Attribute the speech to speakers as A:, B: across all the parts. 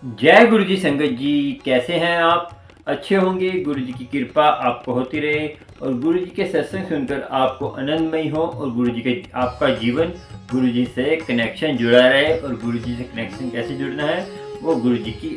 A: जय गुरु जी संगत जी। कैसे हैं आप? अच्छे होंगे। गुरु जी की कृपा आपको होती रहे और गुरु जी के सत्संग सुनकर आपको आनंदमय हो और गुरु जी के आपका जीवन गुरु जी से कनेक्शन जुड़ा रहे। और गुरु जी से कनेक्शन कैसे जुड़ना है वो गुरु जी की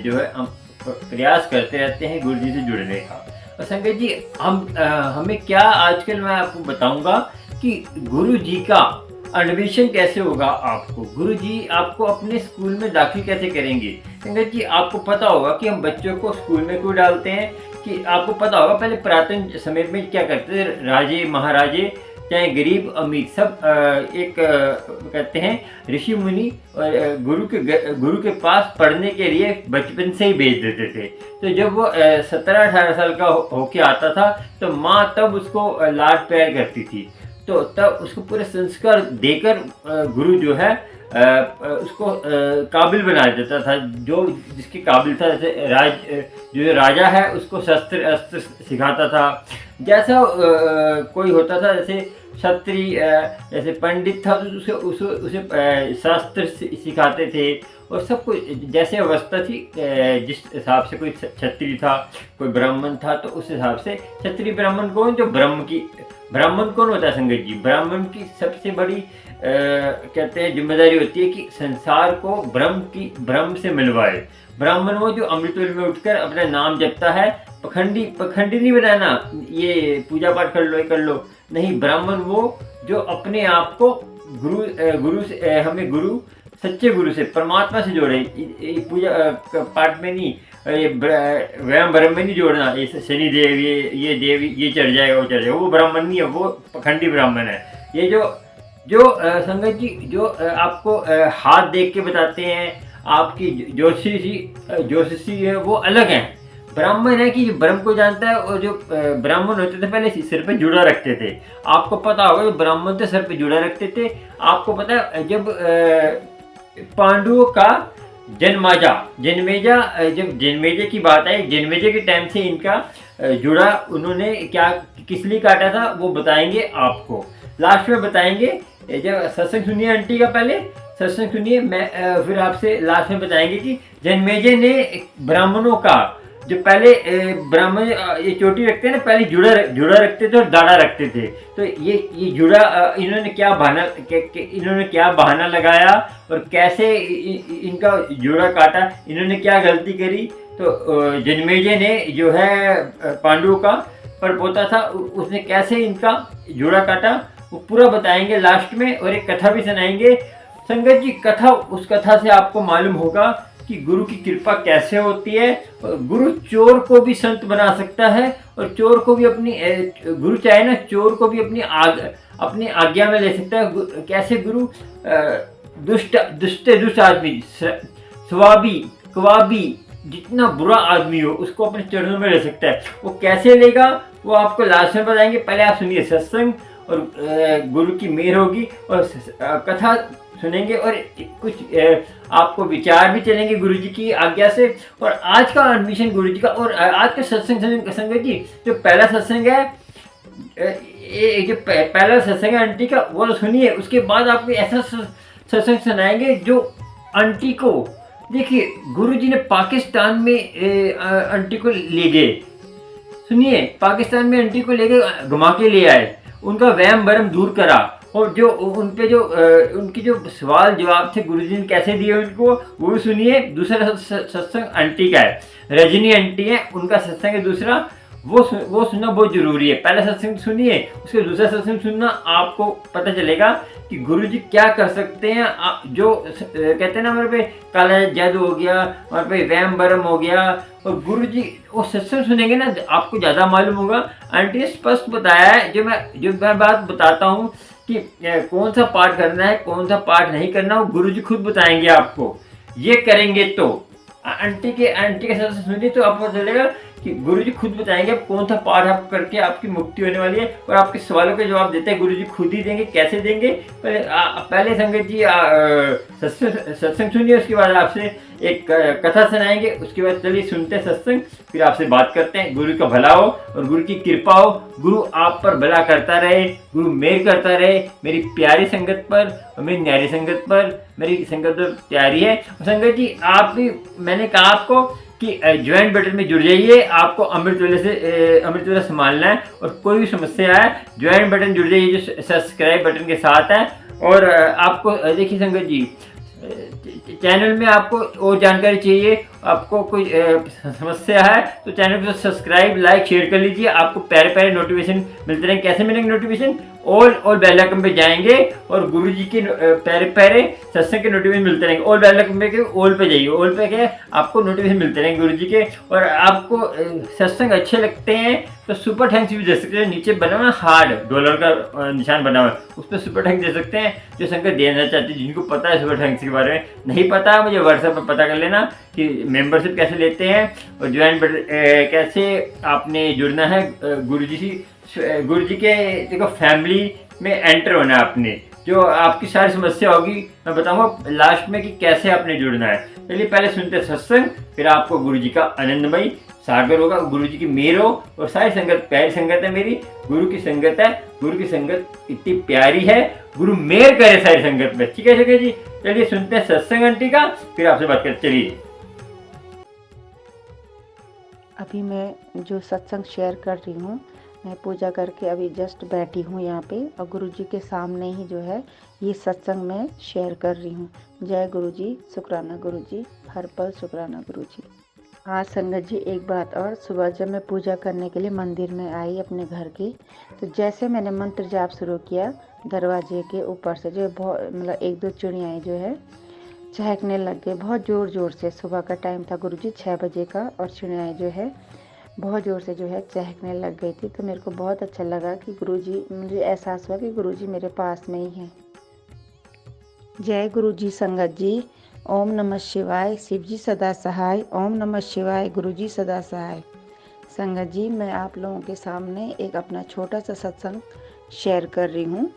A: जो है हम प्रयास करते रहते हैं गुरु जी से जुड़ने का। और संगत जी हमें क्या आजकल मैं आपको बताऊंगा कि गुरु जी का एडमिशन कैसे होगा। आपको गुरुजी आपको अपने स्कूल में दाखिल कैसे करेंगे। संगत जी आपको पता होगा कि हम बच्चों को स्कूल में क्यों डालते हैं। कि आपको पता होगा पहले पुरातन समय में क्या करते थे, राजे महाराजे चाहे गरीब अमीर सब कहते हैं ऋषि मुनि और गुरु के पास पढ़ने के लिए बचपन से ही भेज देते थे। तो जब वो 17-18 साल का होके आता था तो माँ तब उसको लाड प्यार करती थी। तो तब उसको पूरे संस्कार देकर गुरु जो है उसको काबिल बना देता था। जो जिसके काबिल था, जैसे जो राजा है उसको शस्त्र अस्त्र सिखाता था। जैसा कोई होता था, जैसे क्षत्रिय जैसे पंडित था तो उसे शास्त्र सिखाते थे। और सब कुछ जैसे अवस्था थी, जिस हिसाब से कोई क्षत्रिय था कोई ब्राह्मण था तो उस हिसाब से क्षत्रिय ब्राह्मण कौन, जो ब्राह्मण कौन होता है संगत जी। ब्राह्मण की सबसे बड़ी कहते हैं जिम्मेदारी होती है कि संसार को ब्रह्म से मिलवाए। ब्राह्मण वो जो अमृतवेल में उठकर अपना नाम जपता है। पखंडी नहीं बनाना, ये पूजा पाठ कर लो ये कर लो, नहीं। ब्राह्मण वो जो अपने आप को गुरु से हमें सच्चे गुरु से परमात्मा से जोड़े। पूजा पाठ में नहीं, ये व्यायाम ब्रह्म में नहीं जोड़ना। ये शनि देव ये देव ये चढ़ जाएगा वो चढ़ जाएगा, वो ब्राह्मण नहीं है, वो पखंडी ब्राह्मण है। ये जो संगत जी जो आपको हाथ देख के बताते हैं, आपकी ज्योतिषी है वो अलग है। ब्राह्मण है कि ब्रह्म को जानता है। और जो ब्राह्मण होते थे पहले सिर पे जुड़ा रखते थे। आपको पता होगा जो ब्राह्मण थे सर पे जुड़ा रखते थे। आपको पता है जब पांडवों का जब जन्मेजा की बात आई, जन्मेजा के टाइम से इनका जुड़ा, उन्होंने क्या किस लिए काटा था वो बताएंगे आपको, लास्ट में बताएंगे। जब सत्संग सुनिए आंटी का, पहले सत्संग सुनिए, मैं फिर आपसे लास्ट में बताएंगे कि जन्मेजय ने ब्राह्मणों का जो पहले ब्राह्मण ये चोटी रखते हैं ना, पहले जुड़ा रखते थे और दाढ़ा रखते थे। तो ये जुड़ा इन्होंने क्या बहाना लगाया और कैसे इनका जुड़ा काटा, इन्होंने क्या गलती करी। तो जन्मेजय ने जो है पांडवों का परपोता था, उसने कैसे इनका जुड़ा काटा वो पूरा बताएंगे लास्ट में। और एक कथा भी सुनाएंगे संगत जी। उस कथा से आपको मालूम होगा कि गुरु की कृपा कैसे होती है। और गुरु चोर को भी संत बना सकता है और चोर को भी गुरु चाहे ना चोर को भी अपनी आज्ञा में ले सकता है। कैसे गुरु दुष्ट आदमी, स्वाबी कवाबी, जितना बुरा आदमी हो उसको अपने चरणों में ले सकता है। वो कैसे लेगा वो आपको लास्ट में बताएंगे। पहले आप सुनिए सत्संग और गुरु की मेहर होगी और कथा सुनेंगे और कुछ आपको विचार भी चलेंगे गुरु जी की आज्ञा से। और आज का एडमिशन गुरु जी का और आज का सत्संग संगत जी, जो पहला सत्संग है, जो पहला सत्संग है आंटी का, वो सुनिए। उसके बाद आपको ऐसा सत्संग सुनाएंगे जो आंटी को, देखिए गुरु जी ने पाकिस्तान में आंटी को ले गए। सुनिए, पाकिस्तान में आंटी को ले गए, घुमा के ले आए, उनका वहम भरम दूर करा। और जो उन पे जो उनकी जो सवाल जवाब थे गुरुजी ने कैसे दिए उनको, वो सुनिए। दूसरा सत्संग आंटी का है, रजनी आंटी है, उनका सत्संग है दूसरा, वो सुनना बहुत जरूरी है। पहला सत्संग सुनिए, उसके दूसरा सत्संग सुनना, आपको पता चलेगा कि गुरुजी क्या कर सकते हैं। जो कहते हैं ना हमारे पे काला जादू हो गया, हमारे पे वहम भरम हो गया, और गुरुजी वो सत्संग सुनेंगे ना आपको ज़्यादा मालूम होगा। आंटी ने स्पष्ट बताया है, जो मैं बात बताता हूँ कि कौन सा पाठ करना है कौन सा पाठ नहीं करना, वो गुरुजी खुद बताएंगे आपको। ये करेंगे तो आंटी के साथ सुनिए तो आपको चलेगा कि गुरुजी खुद बताएंगे आप कौन सा पाठ आप करके आपकी मुक्ति होने वाली है, और आपके सवालों के जवाब देते हैं गुरुजी खुद ही देंगे। कैसे देंगे, पहले संगत जी सत्संग सुनिए, उसके बाद आपसे एक कथा सुनाएंगे। उसके बाद चलिए सुनते हैं सत्संग, फिर आपसे बात करते हैं। गुरु का भला हो और गुरु की कृपा हो, गुरु आप पर भला करता रहे, गुरु मेहर करता रहे मेरी प्यारी संगत पर और मेरी न्यारी संगत पर। मेरी संगत तो प्यारी है। संगत जी आप भी, मैंने कहा आपको कि ज्वाइन बटन में जुड़ जाइए, आपको अमृत वेला संभालना है, और कोई भी समस्या है ज्वाइन बटन जुड़ जाइए जो सब्सक्राइब बटन के साथ है। और आपको देखिए संगत जी, चैनल में आपको और जानकारी चाहिए, आपको कोई समस्या है तो चैनल को सब्सक्राइब लाइक शेयर कर लीजिए। आपको प्यारे प्यारे नोटिफिकेशन मिलते रहेंगे। कैसे मिलेंगे नोटिफिकेशन, ऑल बेल आइकन पे जाएंगे और गुरुजी के प्यारे प्यारे सत्संग के नोटिफिकेशन मिलते रहेंगे। ऑल बेल आइकन पे ऑल पे जाइए, ऑल पे क्या आपको नोटिफिकेशन मिलते रहेंगे गुरुजी के। और आपको सत्संग अच्छे लगते हैं तो सुपर थैंक्स भी दे सकते हैं। नीचे बना हुआ हार्ड डॉलर का निशान बना हुआ है, उस पर सुपर थैंक्स दे सकते हैं जो संगत देना चाहते हैं। जिनको पता है सुपर थैंक्स के बारे में, नहीं पता मुझे व्हाट्सएप पर पता कर लेना कि मेंबरशिप कैसे लेते हैं और ज्वाइन कैसे आपने जुड़ना है गुरुजी के देखो फैमिली में एंटर होना है आपने। जो आपकी सारी समस्या होगी मैं बताऊंगा लास्ट में कि कैसे आपने जुड़ना है। चलिए पहले सुनते सत्संग, फिर आपको गुरुजी का आनंदमय सागर होगा, गुरुजी की मेहर हो। और सारी संगत प्यारी संगत है मेरी, गुरु की संगत है, गुरु की संगत इतनी प्यारी है, गुरु मेहर करे सारी संगत में। ठीक है जी, चलिए सुनते हैं सत्संग आंटी का, फिर आपसे बात करते। चलिए
B: अभी मैं जो सत्संग शेयर कर रही हूँ, मैं पूजा करके अभी जस्ट बैठी हूँ यहाँ पे, और गुरुजी के सामने ही जो है ये सत्संग मैं शेयर कर रही हूँ। जय गुरुजी, शुक्राना गुरुजी, हर पल शुक्राना गुरुजी। हाँ संगत जी, एक बात और, सुबह जब मैं पूजा करने के लिए मंदिर में आई अपने घर की, तो जैसे मैंने मंत्र जाप शुरू किया, दरवाजे के ऊपर से जो बहुत मतलब 1-2 चिड़ियाँ जो है चहकने लग गए बहुत ज़ोर ज़ोर से। सुबह का टाइम था गुरुजी 6 बजे का, और चिड़ियाँ जो है बहुत ज़ोर से जो है चहकने लग गई थी। तो मेरे को बहुत अच्छा लगा कि गुरुजी, मुझे एहसास हुआ कि गुरुजी मेरे पास में ही हैं। जय गुरुजी संगत जी, ओम नमः शिवाय, शिव जी सदा सहाय, ओम नमः शिवाय, गुरुजी सदा सहाय। संगत जी, मैं आप लोगों के सामने एक अपना छोटा सा सत्संग शेयर कर रही हूँ।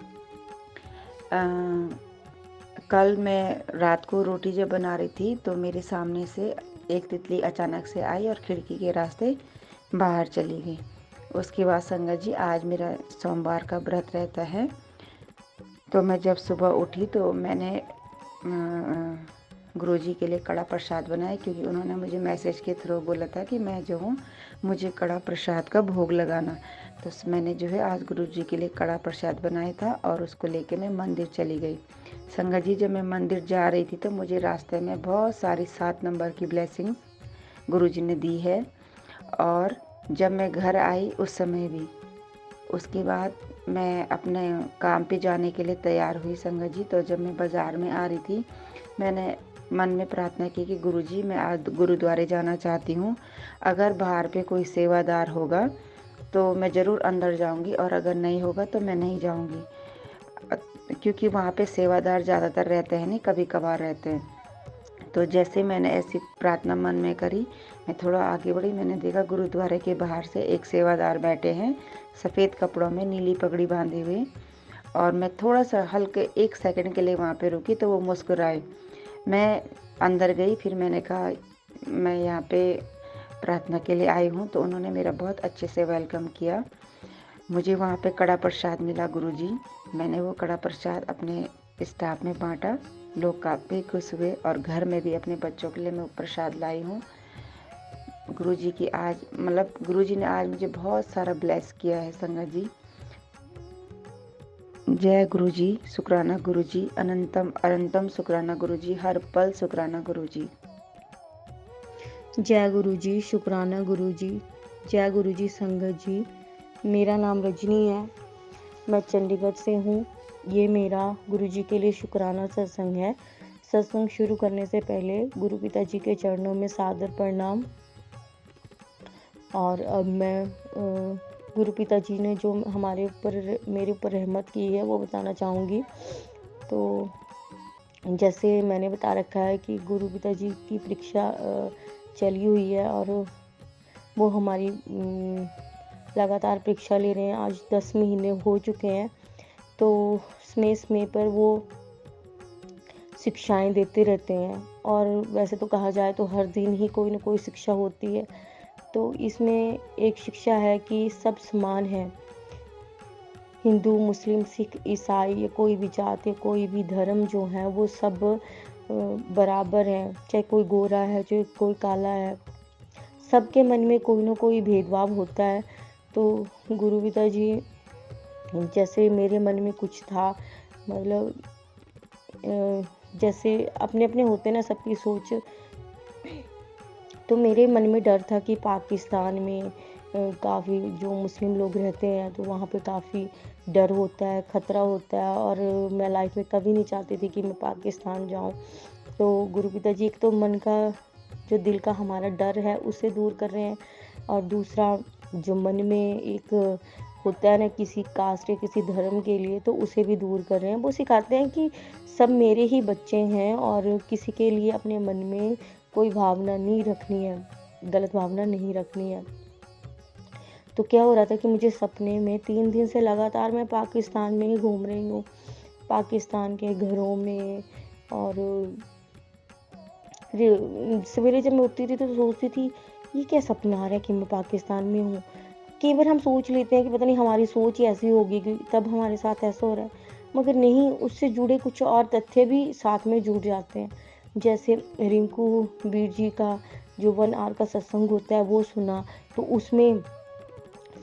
B: कल मैं रात को रोटी जब बना रही थी तो मेरे सामने से एक तितली अचानक से आई और खिड़की के रास्ते बाहर चली गई। उसके बाद संगत जी, आज मेरा सोमवार का व्रत रहता है, तो मैं जब सुबह उठी तो मैंने गुरुजी के लिए कड़ा प्रसाद बनाया, क्योंकि उन्होंने मुझे मैसेज के थ्रू बोला था कि मैं जो हूँ मुझे कड़ा प्रसाद का भोग लगाना। तो मैंने जो है आज गुरुजी के लिए कड़ा प्रसाद बनाया था और उसको लेके मैं मंदिर चली गई। संगत जी, जब मैं मंदिर जा रही थी तो मुझे रास्ते में बहुत सारी 7 नंबर की ब्लेसिंग्स गुरुजी ने दी है, और जब मैं घर आई उस समय भी। उसके बाद मैं अपने काम पे जाने के लिए तैयार हुई संगत जी। तो जब मैं बाज़ार में आ रही थी, मैंने मन में प्रार्थना की कि गुरुजी, मैं आज गुरुद्वारे जाना चाहती हूँ। अगर बाहर पे कोई सेवादार होगा तो मैं ज़रूर अंदर जाऊँगी, और अगर नहीं होगा तो मैं नहीं जाऊँगी, क्योंकि वहाँ पे सेवादार ज़्यादातर रहते हैं नहीं, कभी कभार रहते हैं। तो जैसे मैंने ऐसी प्रार्थना मन में करी, मैं थोड़ा आगे बढ़ी, मैंने देखा गुरुद्वारे के बाहर से एक सेवादार बैठे हैं सफ़ेद कपड़ों में, नीली पगड़ी बांधे हुए। और मैं थोड़ा सा हल्के 1 सेकंड के लिए वहाँ पे रुकी तो वो मुस्कुराए। मैं अंदर गई, फिर मैंने कहा मैं यहाँ पे प्रार्थना के लिए आई हूँ। तो उन्होंने मेरा बहुत अच्छे से वेलकम किया। मुझे वहाँ पे कड़ा प्रसाद मिला गुरुजी, मैंने वो कड़ा प्रसाद अपने स्टाफ में बांटा, लोग काफ़ी खुश हुए, और घर में भी अपने बच्चों के लिए मैं प्रसाद लाई हूँ। गुरुजी की आज गुरुजी ने आज मुझे बहुत सारा ब्लेस किया है संगत जी। जय गुरुजी, शुक्राना गुरुजी, अनंतम अनंतम शुक्राना गुरुजी, हर पल शुक्राना गुरुजी।
C: जय गुरुजी, शुक्राना गुरुजी, जय गुरुजी संगत जी। मेरा नाम रजनी है, मैं चंडीगढ़ से हूँ। ये मेरा गुरुजी के लिए शुक्राना सत्संग है। सत्संग शुरू करने से पहले गुरु पिताजी के चरणों में सादर प्रणाम। और अब मैं गुरु पिताजी ने जो मेरे ऊपर रहमत की है वो बताना चाहूँगी। तो जैसे मैंने बता रखा है कि गुरु पिताजी की परीक्षा चली हुई है, और वो हमारी लगातार परीक्षा ले रहे हैं। आज 10 महीने हो चुके हैं, तो समय समय पर वो शिक्षाएं देते रहते हैं। और वैसे तो कहा जाए तो हर दिन ही कोई ना कोई शिक्षा होती है। तो इसमें एक शिक्षा है कि सब समान हैं, हिंदू, मुस्लिम, सिख, ईसाई या कोई भी जाति, कोई भी धर्म जो है वो सब बराबर हैं। चाहे कोई गोरा है, चाहे कोई काला है, सबके मन में कोई ना कोई भेदभाव होता है। तो गुरु पिताजी, जैसे मेरे मन में कुछ था, मतलब जैसे अपने अपने होते ना सबकी सोच, तो मेरे मन में डर था कि पाकिस्तान में काफ़ी जो मुस्लिम लोग रहते हैं तो वहाँ पे काफ़ी डर होता है, ख़तरा होता है, और मैं लाइफ में कभी नहीं चाहती थी कि मैं पाकिस्तान जाऊँ। तो गुरु पिताजी एक तो मन का जो दिल का हमारा डर है उसे दूर कर रहे हैं, और दूसरा जो मन में एक होता है ना किसी कास्ट या किसी धर्म के लिए, तो उसे भी दूर कर रहे हैं। वो सिखाते हैं कि सब मेरे ही बच्चे हैं और किसी के लिए अपने मन में कोई भावना नहीं रखनी है, गलत भावना नहीं रखनी है। तो क्या हो रहा था कि मुझे सपने में 3 दिन से लगातार मैं पाकिस्तान में ही घूम रही हूँ, पाकिस्तान के घरों में। और सवेरे जब मैं उठती थी तो सोचती थी ये क्या सपना आ रहा है कि मैं पाकिस्तान में हूँ। कई बार हम सोच लेते हैं कि पता नहीं हमारी सोच ही ऐसी होगी कि तब हमारे साथ ऐसा हो रहा है, मगर नहीं, उससे जुड़े कुछ और तथ्य भी साथ में जुड़ जाते हैं। जैसे रिंकू वीर जी का जो 1 आवर का सत्संग होता है वो सुना, तो उसमें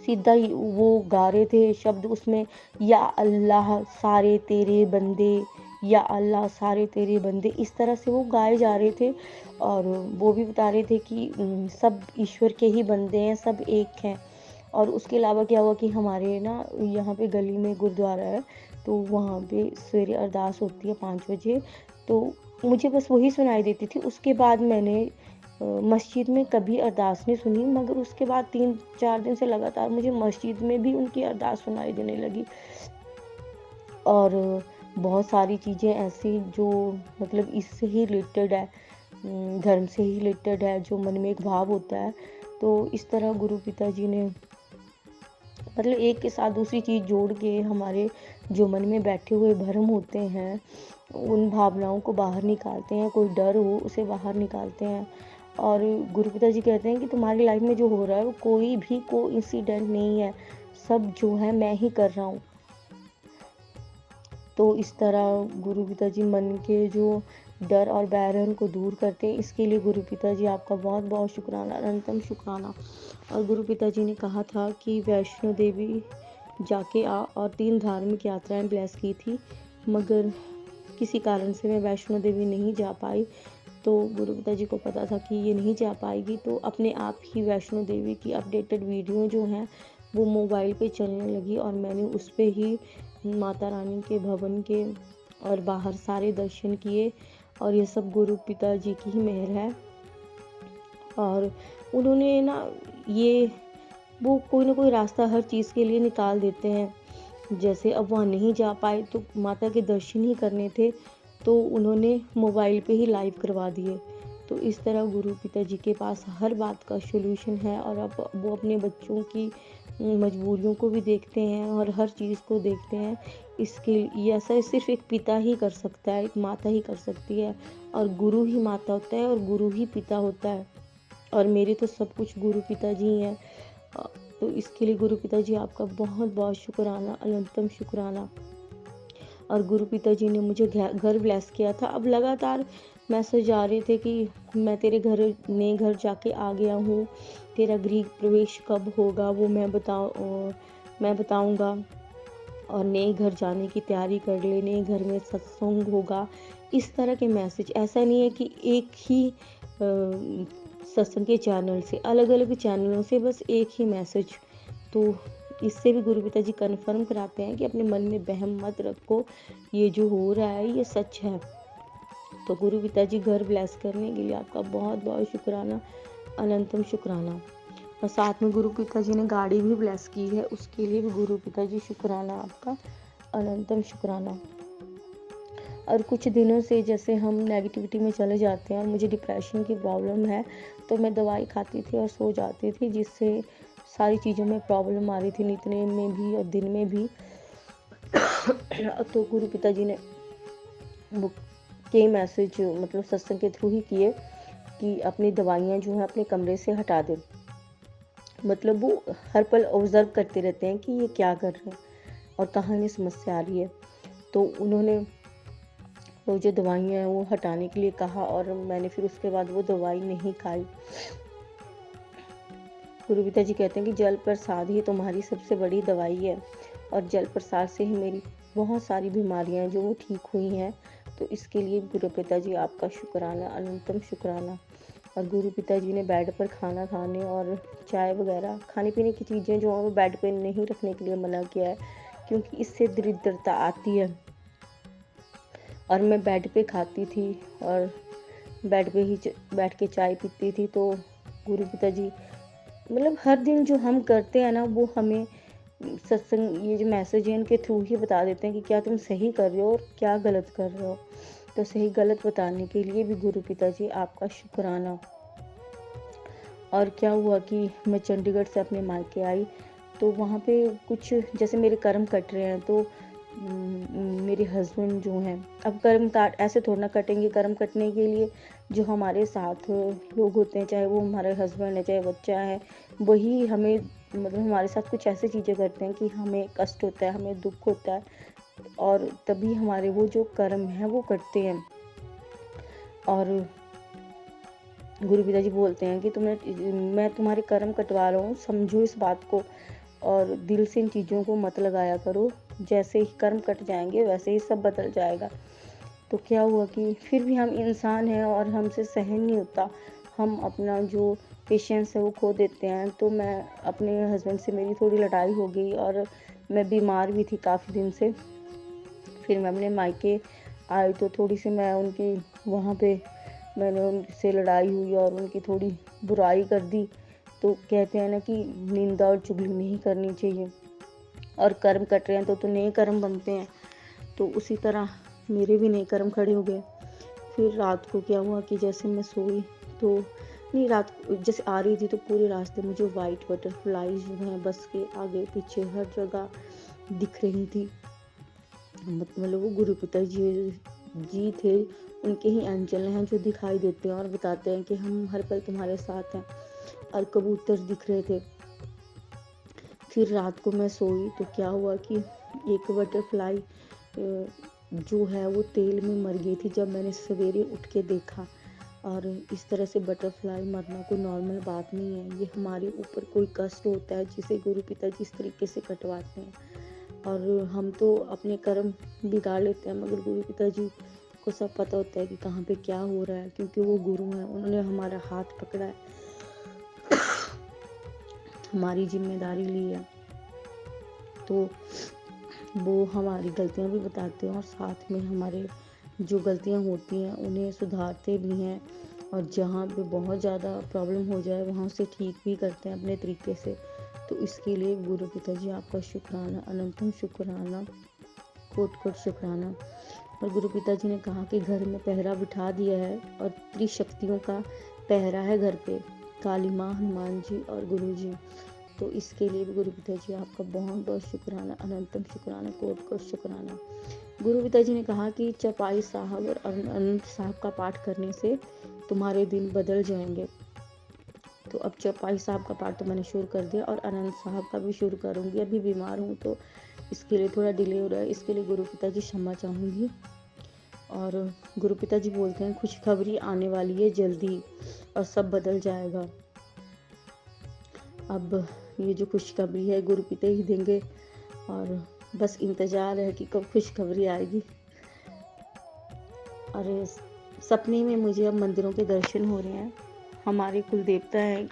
C: सीधा ही वो गा रहे थे शब्द उसमें, या अल्लाह सारे तेरे बंदे, या अल्लाह सारे तेरे बंदे, इस तरह से वो गाए जा रहे थे। और वो भी बता रहे थे कि सब ईश्वर के ही बंदे हैं, सब एक हैं। और उसके अलावा क्या हुआ कि हमारे ना यहाँ पे गली में गुरुद्वारा है, तो वहाँ पे सवेरे अरदास होती है 5 बजे, तो मुझे बस वही सुनाई देती थी। उसके बाद मैंने मस्जिद में कभी अरदास नहीं सुनी, मगर उसके बाद 3-4 दिन से लगातार मुझे मस्जिद में भी उनकी अरदास सुनाई देने लगी। और बहुत सारी चीज़ें ऐसी जो मतलब इससे ही रिलेटेड है, धर्म से ही रिलेटेड है, जो मन में एक भाव होता है। तो इस तरह गुरु पिताजी ने मतलब एक के साथ दूसरी चीज़ जोड़ के हमारे जो मन में बैठे हुए भ्रम होते हैं, उन भावनाओं को बाहर निकालते हैं। कोई डर हो उसे बाहर निकालते हैं। और गुरु पिताजी कहते हैं कि तुम्हारी लाइफ में जो हो रहा है वो कोई भी कोइंसिडेंट नहीं है, सब जो है मैं ही कर रहा हूँ। तो इस तरह गुरु पिताजी मन के जो डर और बैर है उनको दूर करते हैं। इसके लिए गुरु पिताजी आपका बहुत बहुत शुक्राना, अनंतम शुक्राना। और गुरु पिताजी ने कहा था कि वैष्णो देवी जाके आ, और 3 धार्मिक यात्राएं ब्लेस की थी, मगर किसी कारण से मैं वैष्णो देवी नहीं जा पाई। तो गुरु पिताजी को पता था कि ये नहीं जा पाएगी, तो अपने आप ही वैष्णो देवी की अपडेटेड वीडियो जो हैं वो मोबाइल पे चलने लगी, और मैंने उस पर ही माता रानी के भवन के और बाहर सारे दर्शन किए। और ये सब गुरु पिताजी की ही मेहर है। और उन्होंने ना ये वो कोई ना कोई रास्ता हर चीज़ के लिए निकाल देते हैं। जैसे अब वहाँ नहीं जा पाए तो माता के दर्शन ही करने थे, तो उन्होंने मोबाइल पे ही लाइव करवा दिए। तो इस तरह गुरु पिताजी के पास हर बात का सॉल्यूशन है, और अब वो अपने बच्चों की मजबूरियों को भी देखते हैं और हर चीज़ को देखते हैं। इसके लिए ऐसा सिर्फ एक पिता ही कर सकता है, एक माता ही कर सकती है, और गुरु ही माता होता है और गुरु ही पिता होता है। और मेरे तो सब कुछ गुरु पिताजी ही हैं। तो इसके लिए गुरु पिताजी आपका बहुत बहुत शुक्राना, अनंतम शुक्राना। और गुरु पिताजी ने मुझे घर ब्लेस किया था। अब लगातार मैसेज आ रहे थे कि मैं तेरे नए घर जाके आ गया हूँ, तेरा गृह प्रवेश कब होगा वो मैं बताऊँगा, और नए घर जाने की तैयारी कर ले, नए घर में सत्संग होगा। इस तरह के मैसेज, ऐसा नहीं है कि एक ही सत्संग के चैनल से, अलग अलग चैनलों से बस एक ही मैसेज। तो इससे भी गुरु पिताजी कन्फर्म कराते हैं कि अपने मन में वहम मत रखो, ये जो हो रहा है ये सच है। तो गुरु पिताजी घर ब्लेस करने के लिए आपका बहुत बहुत शुक्राना, अनंतम शुक्राना। और साथ में गुरु पिताजी ने गाड़ी भी ब्लेस की है, उसके लिए भी गुरु पिताजी शुक्राना आपका, अनंतम शुक्राना। और कुछ दिनों से जैसे हम नेगेटिविटी में चले जाते हैं और मुझे डिप्रेशन की प्रॉब्लम है, तो मैं दवाई खाती थी और सो जाती थी, जिससे सारी चीज़ों में प्रॉब्लम आ रही थी, नित्य में भी और दिन में भी। तो गुरु पिताजी ने वो कई मैसेज मतलब सत्संग के थ्रू ही किए कि अपनी दवाइयाँ जो हैं अपने कमरे से हटा दें। मतलब वो हर पल ऑब्जर्व करते रहते हैं कि ये क्या कर रहे हैं और कहाँ इन्हें समस्या आ रही है। तो उन्होंने वो जो दवाइयाँ हैं वो हटाने के लिए कहा और मैंने फिर उसके बाद वो दवाई नहीं खाई। गुरु पिताजी कहते हैं कि जल प्रसाद ही तुम्हारी सबसे बड़ी दवाई है और जल प्रसाद से ही मेरी बहुत सारी बीमारियां हैं जो वो ठीक हुई हैं। तो इसके लिए गुरु पिताजी आपका शुक्राना, अनंतम शुक्राना। और गुरु पिताजी ने बेड पर खाना खाने और चाय वगैरह खाने पीने की चीज़ें जो हैं वो बेड पर नहीं रखने के लिए मना किया है, क्योंकि इससे दरिद्रता आती है। और मैं बेड पे खाती थी और बेड पे ही बैठ के चाय पीती थी। तो गुरु पिताजी मतलब हर दिन जो हम करते हैं ना, वो हमें सत्संग ये जो मैसेज है इनके थ्रू ही बता देते हैं कि क्या तुम सही कर रहे हो और क्या गलत कर रहे हो। तो सही गलत बताने के लिए भी गुरु पिताजी आपका शुक्राना। और क्या हुआ कि मैं चंडीगढ़ से अपने मायके आई, तो वहाँ पे कुछ जैसे मेरे कर्म कट रहे हैं, तो मेरे हस्बैंड जो हैं, अब कर्म काट ऐसे थोड़ा ना कटेंगे। कर्म कटने के लिए जो हमारे साथ लोग होते हैं, चाहे वो हमारे हस्बैंड है चाहे बच्चा है, वही हमें मतलब हमारे साथ कुछ ऐसी चीज़ें करते हैं कि हमें कष्ट होता है, हमें दुख होता है, और तभी हमारे वो जो कर्म हैं वो कटते हैं। और गुरु पिताजी बोलते हैं कि मैं तुम्हारे कर्म कटवा रहा हूँ, समझो इस बात को और दिल से इन चीज़ों को मत लगाया करो। जैसे ही कर्म कट जाएंगे वैसे ही सब बदल जाएगा। तो क्या हुआ कि फिर भी हम इंसान हैं और हमसे सहन नहीं होता, हम अपना जो पेशेंस है वो खो देते हैं। तो मैं अपने हस्बैंड से मेरी थोड़ी लड़ाई हो गई और मैं बीमार भी थी काफ़ी दिन से। फिर मैं अपने मायके आई तो थोड़ी सी मैं उनकी वहाँ पे मैंने उनसे लड़ाई हुई और उनकी थोड़ी बुराई कर दी। तो कहते हैं ना कि निंदा और चुगली नहीं करनी चाहिए, और कर्म कट रहे हैं तो नए कर्म बनते हैं। तो उसी तरह मेरे भी नए कर्म खड़े हो गए। फिर रात को क्या हुआ कि जैसे मैं सोई तो नहीं, रात जैसे आ रही थी तो पूरे रास्ते मुझे वाइट बटरफ्लाई जो हैं बस के आगे पीछे हर जगह दिख रही थी। मतलब वो गुरु पिताजी थे, उनके ही एंजल हैं जो दिखाई देते हैं और बताते हैं कि हम हर पल तुम्हारे साथ हैं। और कबूतर दिख रहे थे। फिर रात को मैं सोई तो क्या हुआ कि एक बटरफ्लाई जो है वो तेल में मर गई थी जब मैंने सवेरे उठ के देखा। और इस तरह से बटरफ्लाई मरना कोई नॉर्मल बात नहीं है, ये हमारे ऊपर कोई कष्ट होता है जिसे गुरु पिताजी इस तरीके से कटवाते हैं। और हम तो अपने कर्म बिगाड़ लेते हैं, मगर गुरु पिताजी को सब पता होता है कि कहाँ पे क्या हो रहा है, क्योंकि वो गुरु हैं, उन्होंने हमारा हाथ पकड़ा है, हमारी जिम्मेदारी ली है। तो वो हमारी गलतियां भी बताते हैं और साथ में हमारे जो गलतियां होती हैं उन्हें सुधारते भी हैं, और जहाँ पे बहुत ज़्यादा प्रॉब्लम हो जाए वहाँ से ठीक भी करते हैं अपने तरीके से। तो इसके लिए गुरु पिताजी आपका शुक्राना, अनंतम शुक्राना, कोट कोट शुक्राना। और गुरु पिताजी ने कहा कि घर में पहरा बिठा दिया है और त्रिशक्तियों का पहरा है घर पे, काली माँ, हनुमान जी और गुरु जी। तो इसके लिए भी गुरु पिताजी आपका बहुत बहुत शुक्राना, अनंतम शुक्राना, कोट कोट शुक्राना। गुरु पिताजी ने कहा कि चौपाई साहब और अनंत साहब का पाठ करने से तुम्हारे दिन बदल जाएंगे। तो अब चौपाई साहब का पाठ तो मैंने शुरू कर दिया और अनंत साहब का भी शुरू करूँगी। अभी बीमार हूँ तो इसके लिए थोड़ा डिले हो रहा है, इसके लिए गुरु पिताजी क्षमा चाहूँगी। और गुरु पिताजी बोलते हैं खुशखबरी आने वाली है जल्दी और सब बदल जाएगा। अब ये जो खुशखबरी है गुरु पिता ही देंगे और बस इंतज़ार है कि कब खुशखबरी आएगी। और सपने में मुझे अब मंदिरों के दर्शन हो रहे हैं। हमारे कुल देवता हैं,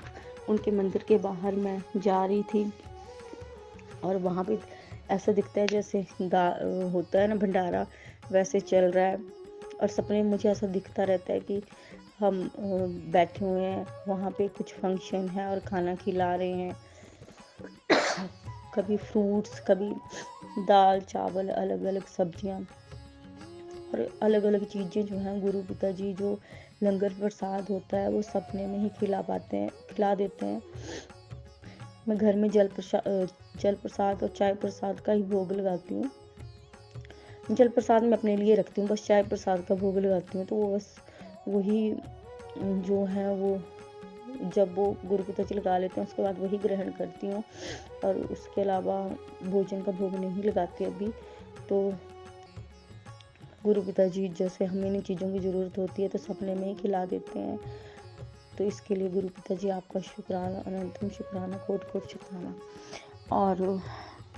C: उनके मंदिर के बाहर मैं जा रही थी और वहाँ पे ऐसा दिखता है जैसे होता है ना भंडारा, वैसे चल रहा है। और सपने में मुझे ऐसा दिखता रहता है कि हम बैठे हुए हैं, वहाँ पे कुछ फंक्शन है और खाना खिला रहे हैं, कभी फ्रूट्स, कभी दाल चावल, अलग अलग सब्जियाँ। और अलग अलग चीज़ें जो हैं गुरु पिताजी जो लंगर प्रसाद होता है वो सपने में ही खिला देते हैं। मैं घर में जल प्रसाद और चाय प्रसाद का ही भोग लगाती हूँ। जल प्रसाद मैं अपने लिए रखती हूँ, बस चाय प्रसाद का भोग लगाती हूँ, तो वो बस वही जो है वो जब वो गुरु पिताजी लगा लेते हैं उसके बाद वही ग्रहण करती हूँ, और उसके अलावा भोजन का भोग नहीं लगाती अभी। तो गुरु पिताजी जैसे हमें इन चीज़ों की ज़रूरत होती है तो सपने में ही खिला देते हैं। तो इसके लिए गुरु पिताजी आपका शुक्राना, अनंतम शुक्राना, कोटि कोटि शुक्राना। और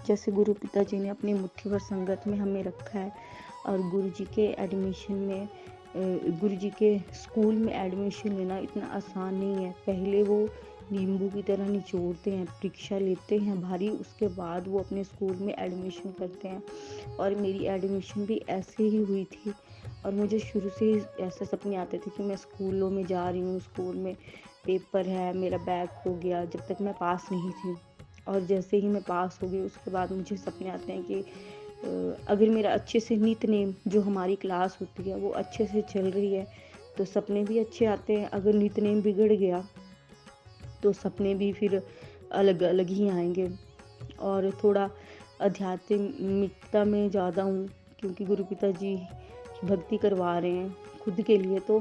C: जैसे गुरु पिताजी ने अपनी मुट्ठी भर संगत में हमें रखा है, और गुरु जी के एडमिशन में गुरु जी के स्कूल में एडमिशन लेना इतना आसान नहीं है। पहले वो नींबू की तरह निचोड़ते हैं, परीक्षा लेते हैं भारी, उसके बाद वो अपने स्कूल में एडमिशन करते हैं। और मेरी एडमिशन भी ऐसे ही हुई थी, और मुझे शुरू से ही ऐसे सपने आते थे कि मैं स्कूलों में जा रही हूँ, स्कूल में पेपर है, मेरा बैग हो गया, जब तक मैं पास नहीं थी। और जैसे ही मैं पास हो गई उसके बाद मुझे सपने आते हैं कि अगर मेरा अच्छे से नितनेम जो हमारी क्लास होती है वो अच्छे से चल रही है तो सपने भी अच्छे आते हैं। अगर नितनेम बिगड़ गया तो सपने भी फिर अलग अलग ही आएंगे। और थोड़ा आध्यात्मिकता में ज़्यादा हूँ, क्योंकि गुरु पिताजी भक्ति करवा रहे हैं खुद के लिए, तो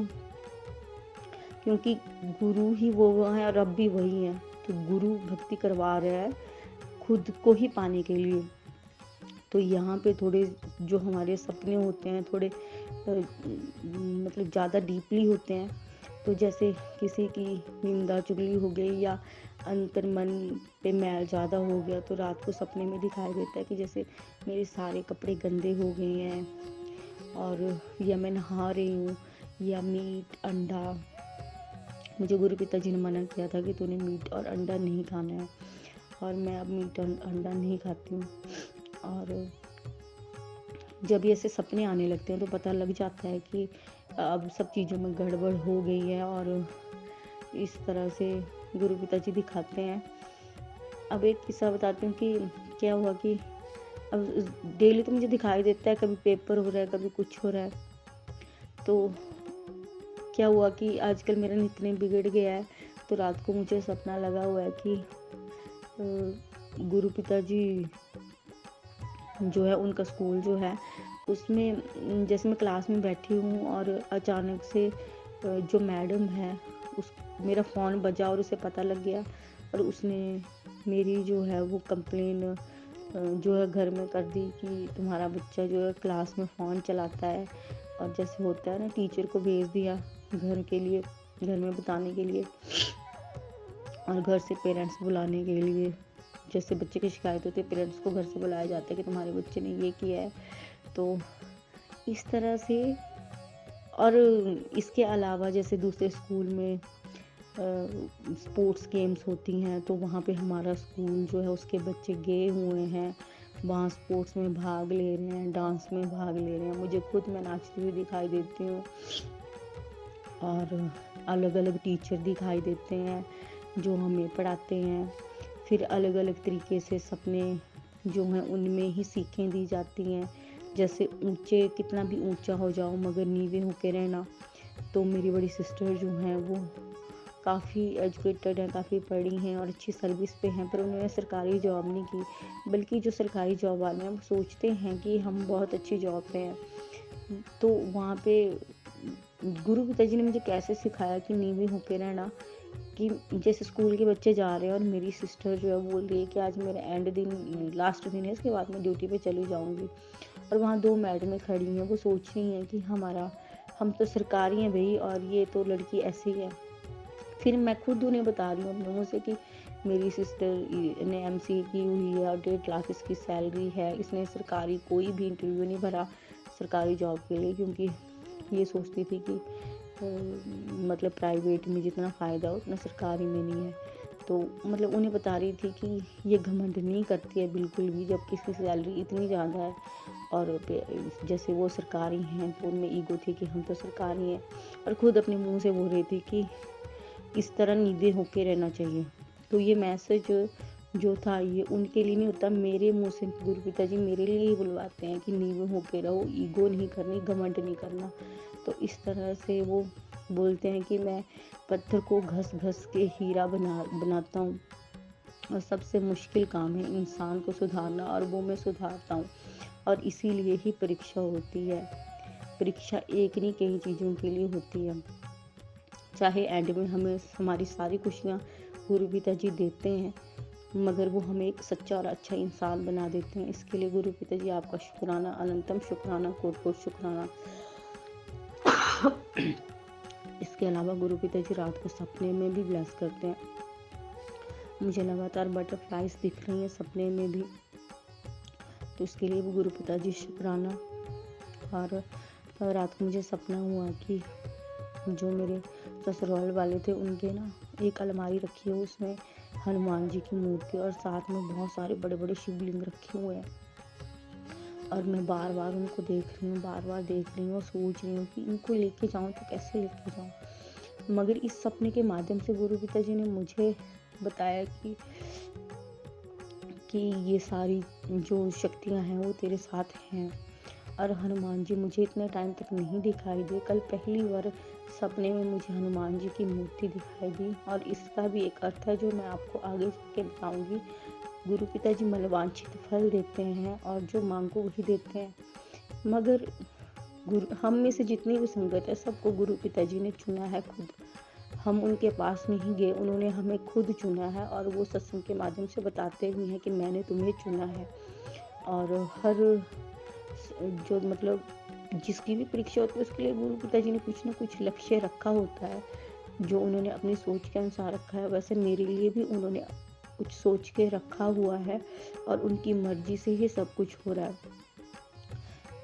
C: क्योंकि गुरु ही वो हैं और अब भी वही हैं, तो गुरु भक्ति करवा रहा है खुद को ही पाने के लिए। तो यहाँ पे थोड़े जो हमारे सपने होते हैं थोड़े मतलब ज़्यादा डीपली होते हैं। तो जैसे किसी की निंदा चुगली हो गई या अंतर मन पे मैल ज़्यादा हो गया तो रात को सपने में दिखाई देता है कि जैसे मेरे सारे कपड़े गंदे हो गए हैं, और या मैं नहा रही हूँ, या मीट अंडा। मुझे गुरु पिताजी ने मना किया था कि तूने मीट और अंडा नहीं खाना है, और मैं अब मीट और अंडा नहीं खाती हूँ। और जब ये ऐसे सपने आने लगते हैं तो पता लग जाता है कि अब सब चीज़ों में गड़बड़ हो गई है, और इस तरह से गुरु पिताजी दिखाते हैं। अब एक किस्सा बताती हूँ कि क्या हुआ कि अब डेली तो मुझे दिखाई देता है, कभी पेपर हो रहा है, कभी कुछ हो रहा है। तो क्या हुआ कि आजकल मेरा नितनेम बिगड़ गया है, तो रात को मुझे सपना लगा हुआ है कि गुरु पिताजी जो है उनका स्कूल जो है उसमें जैसे मैं क्लास में बैठी हूँ और अचानक से जो मैडम है उस मेरा फ़ोन बजा और उसे पता लग गया, और उसने मेरी जो है वो कंप्लेन जो है घर में कर दी कि तुम्हारा बच्चा जो है क्लास में फ़ोन चलाता है। और जैसे होता है ना, टीचर को भेज दिया घर में बताने के लिए, और घर से पेरेंट्स बुलाने के लिए। जैसे बच्चे की शिकायत होती है पेरेंट्स को घर से बुलाया जाता है कि तुम्हारे बच्चे ने ये किया है। तो इस तरह से, और इसके अलावा जैसे दूसरे स्कूल में स्पोर्ट्स गेम्स होती हैं तो वहाँ पे हमारा स्कूल जो है उसके बच्चे गए हुए हैं, वहाँ स्पोर्ट्स में भाग ले रहे हैं, डांस में भाग ले रहे हैं। मुझे खुद मैं नाचती हुई दिखाई देती हूँ, और अलग अलग टीचर दिखाई देते हैं जो हमें पढ़ाते हैं। फिर अलग अलग तरीके से सपने जो हैं उनमें ही सीखें दी जाती हैं, जैसे ऊंचे कितना भी ऊंचा हो जाओ मगर नीवे होके रहना। तो मेरी बड़ी सिस्टर जो हैं वो काफ़ी एजुकेटेड हैं, काफ़ी पढ़ी हैं और अच्छी सर्विस पे हैं, पर उन्होंने सरकारी जॉब नहीं की। बल्कि जो सरकारी जॉब वाले हैं वो सोचते हैं कि हम बहुत अच्छी जॉब पे हैं। तो वहाँ पे गुरु पिताजी ने मुझे कैसे सिखाया कि नीवे होके रहना, कि जैसे स्कूल के बच्चे जा रहे हैं और मेरी सिस्टर जो है बोल रही है कि आज मेरा लास्ट दिन है, इसके बाद मैं ड्यूटी पे चली जाऊंगी। और वहाँ 2 मैडमें खड़ी हैं, वो सोच रही हैं कि हम तो सरकारी हैं भाई, और ये तो लड़की ऐसी है। फिर मैं खुद उन्हें बता रही हूँ अपने मुँह से कि मेरी सिस्टर ने MCA की हुई है और 1.5 लाख इसकी सैलरी है। इसने सरकारी कोई भी इंटरव्यू नहीं भरा सरकारी जॉब के लिए, क्योंकि ये सोचती थी कि मतलब प्राइवेट में जितना फ़ायदा हो उतना सरकारी में नहीं है। तो मतलब उन्हें बता रही थी कि ये घमंड नहीं करती है बिल्कुल भी, जब किसकी सैलरी इतनी ज़्यादा है। और जैसे वो सरकारी हैं तो उनमें ईगो थी कि हम तो सरकारी हैं, और ख़ुद अपने मुंह से बोल रही थी कि इस तरह नीवे होके रहना चाहिए। तो ये मैसेज जो था ये उनके लिए नहीं होता, मेरे मुँह से गुरु पिताजी मेरे लिए ही बुलवाते हैं कि नीवे होके रहो, ईगो नहीं करनी, घमंड नहीं करना। तो इस तरह से वो बोलते हैं कि मैं पत्थर को घस-घस के हीरा बनाता हूँ, और सबसे मुश्किल काम है इंसान को सुधारना, और वो मैं सुधारता हूँ। और इसीलिए ही परीक्षा होती है। परीक्षा एक नहीं, कई चीज़ों के लिए होती है। चाहे एंड में हमें हमारी सारी खुशियाँ गुरु पिताजी देते हैं, मगर वो हमें एक सच्चा और अच्छा इंसान बना देते हैं। इसके लिए गुरु पिताजी आपका शुक्राना, अनंतम शुक्राना, कोट-कोट शुक्राना। इसके अलावा गुरु पिताजी रात को सपने में भी ब्लेस करते हैं। मुझे लगातार बटरफ्लाइज दिख रही हैं सपने में भी, तो इसके लिए भी गुरु पिताजी शुक्राना। और रात को मुझे सपना हुआ कि जो मेरे ससुराल वाले थे उनके ना एक अलमारी रखी है, उसमें हनुमान जी की मूर्ति और साथ में बहुत सारे बड़े बड़े शिवलिंग रखे हुए हैं। और मैं बार बार उनको देख रही हूँ और सोच रही हूँ कि इनको लेके जाऊँ तो कैसे लेके जाऊँ। मगर इस सपने के माध्यम से गुरु पिताजी ने मुझे बताया कि ये सारी जो शक्तियाँ हैं वो तेरे साथ हैं। और हनुमान जी मुझे इतने टाइम तक नहीं दिखाई दिए, कल पहली बार सपने में मुझे हनुमान जी की मूर्ति दिखाई दी। और इसका भी एक अर्थ है जो मैं आपको आगे जाके बताऊंगी। गुरु पिताजी मनोवांछित फल देते हैं और जो मांगो वही देते हैं, मगर हम में से जितनी भी संगत है सबको गुरु पिताजी ने चुना है खुद। हम उनके पास नहीं गए, उन्होंने हमें खुद चुना है, और वो सत्संग के माध्यम से बताते भी हैं कि मैंने तुम्हें चुना है। और हर जो मतलब जिसकी भी परीक्षा होती है उसके लिए गुरु पिताजी ने कुछ ना कुछ लक्ष्य रखा होता है, जो उन्होंने अपनी सोच के अनुसार रखा है। वैसे मेरे लिए भी उन्होंने कुछ सोच के रखा हुआ है और उनकी मर्जी से ही सब कुछ हो रहा है।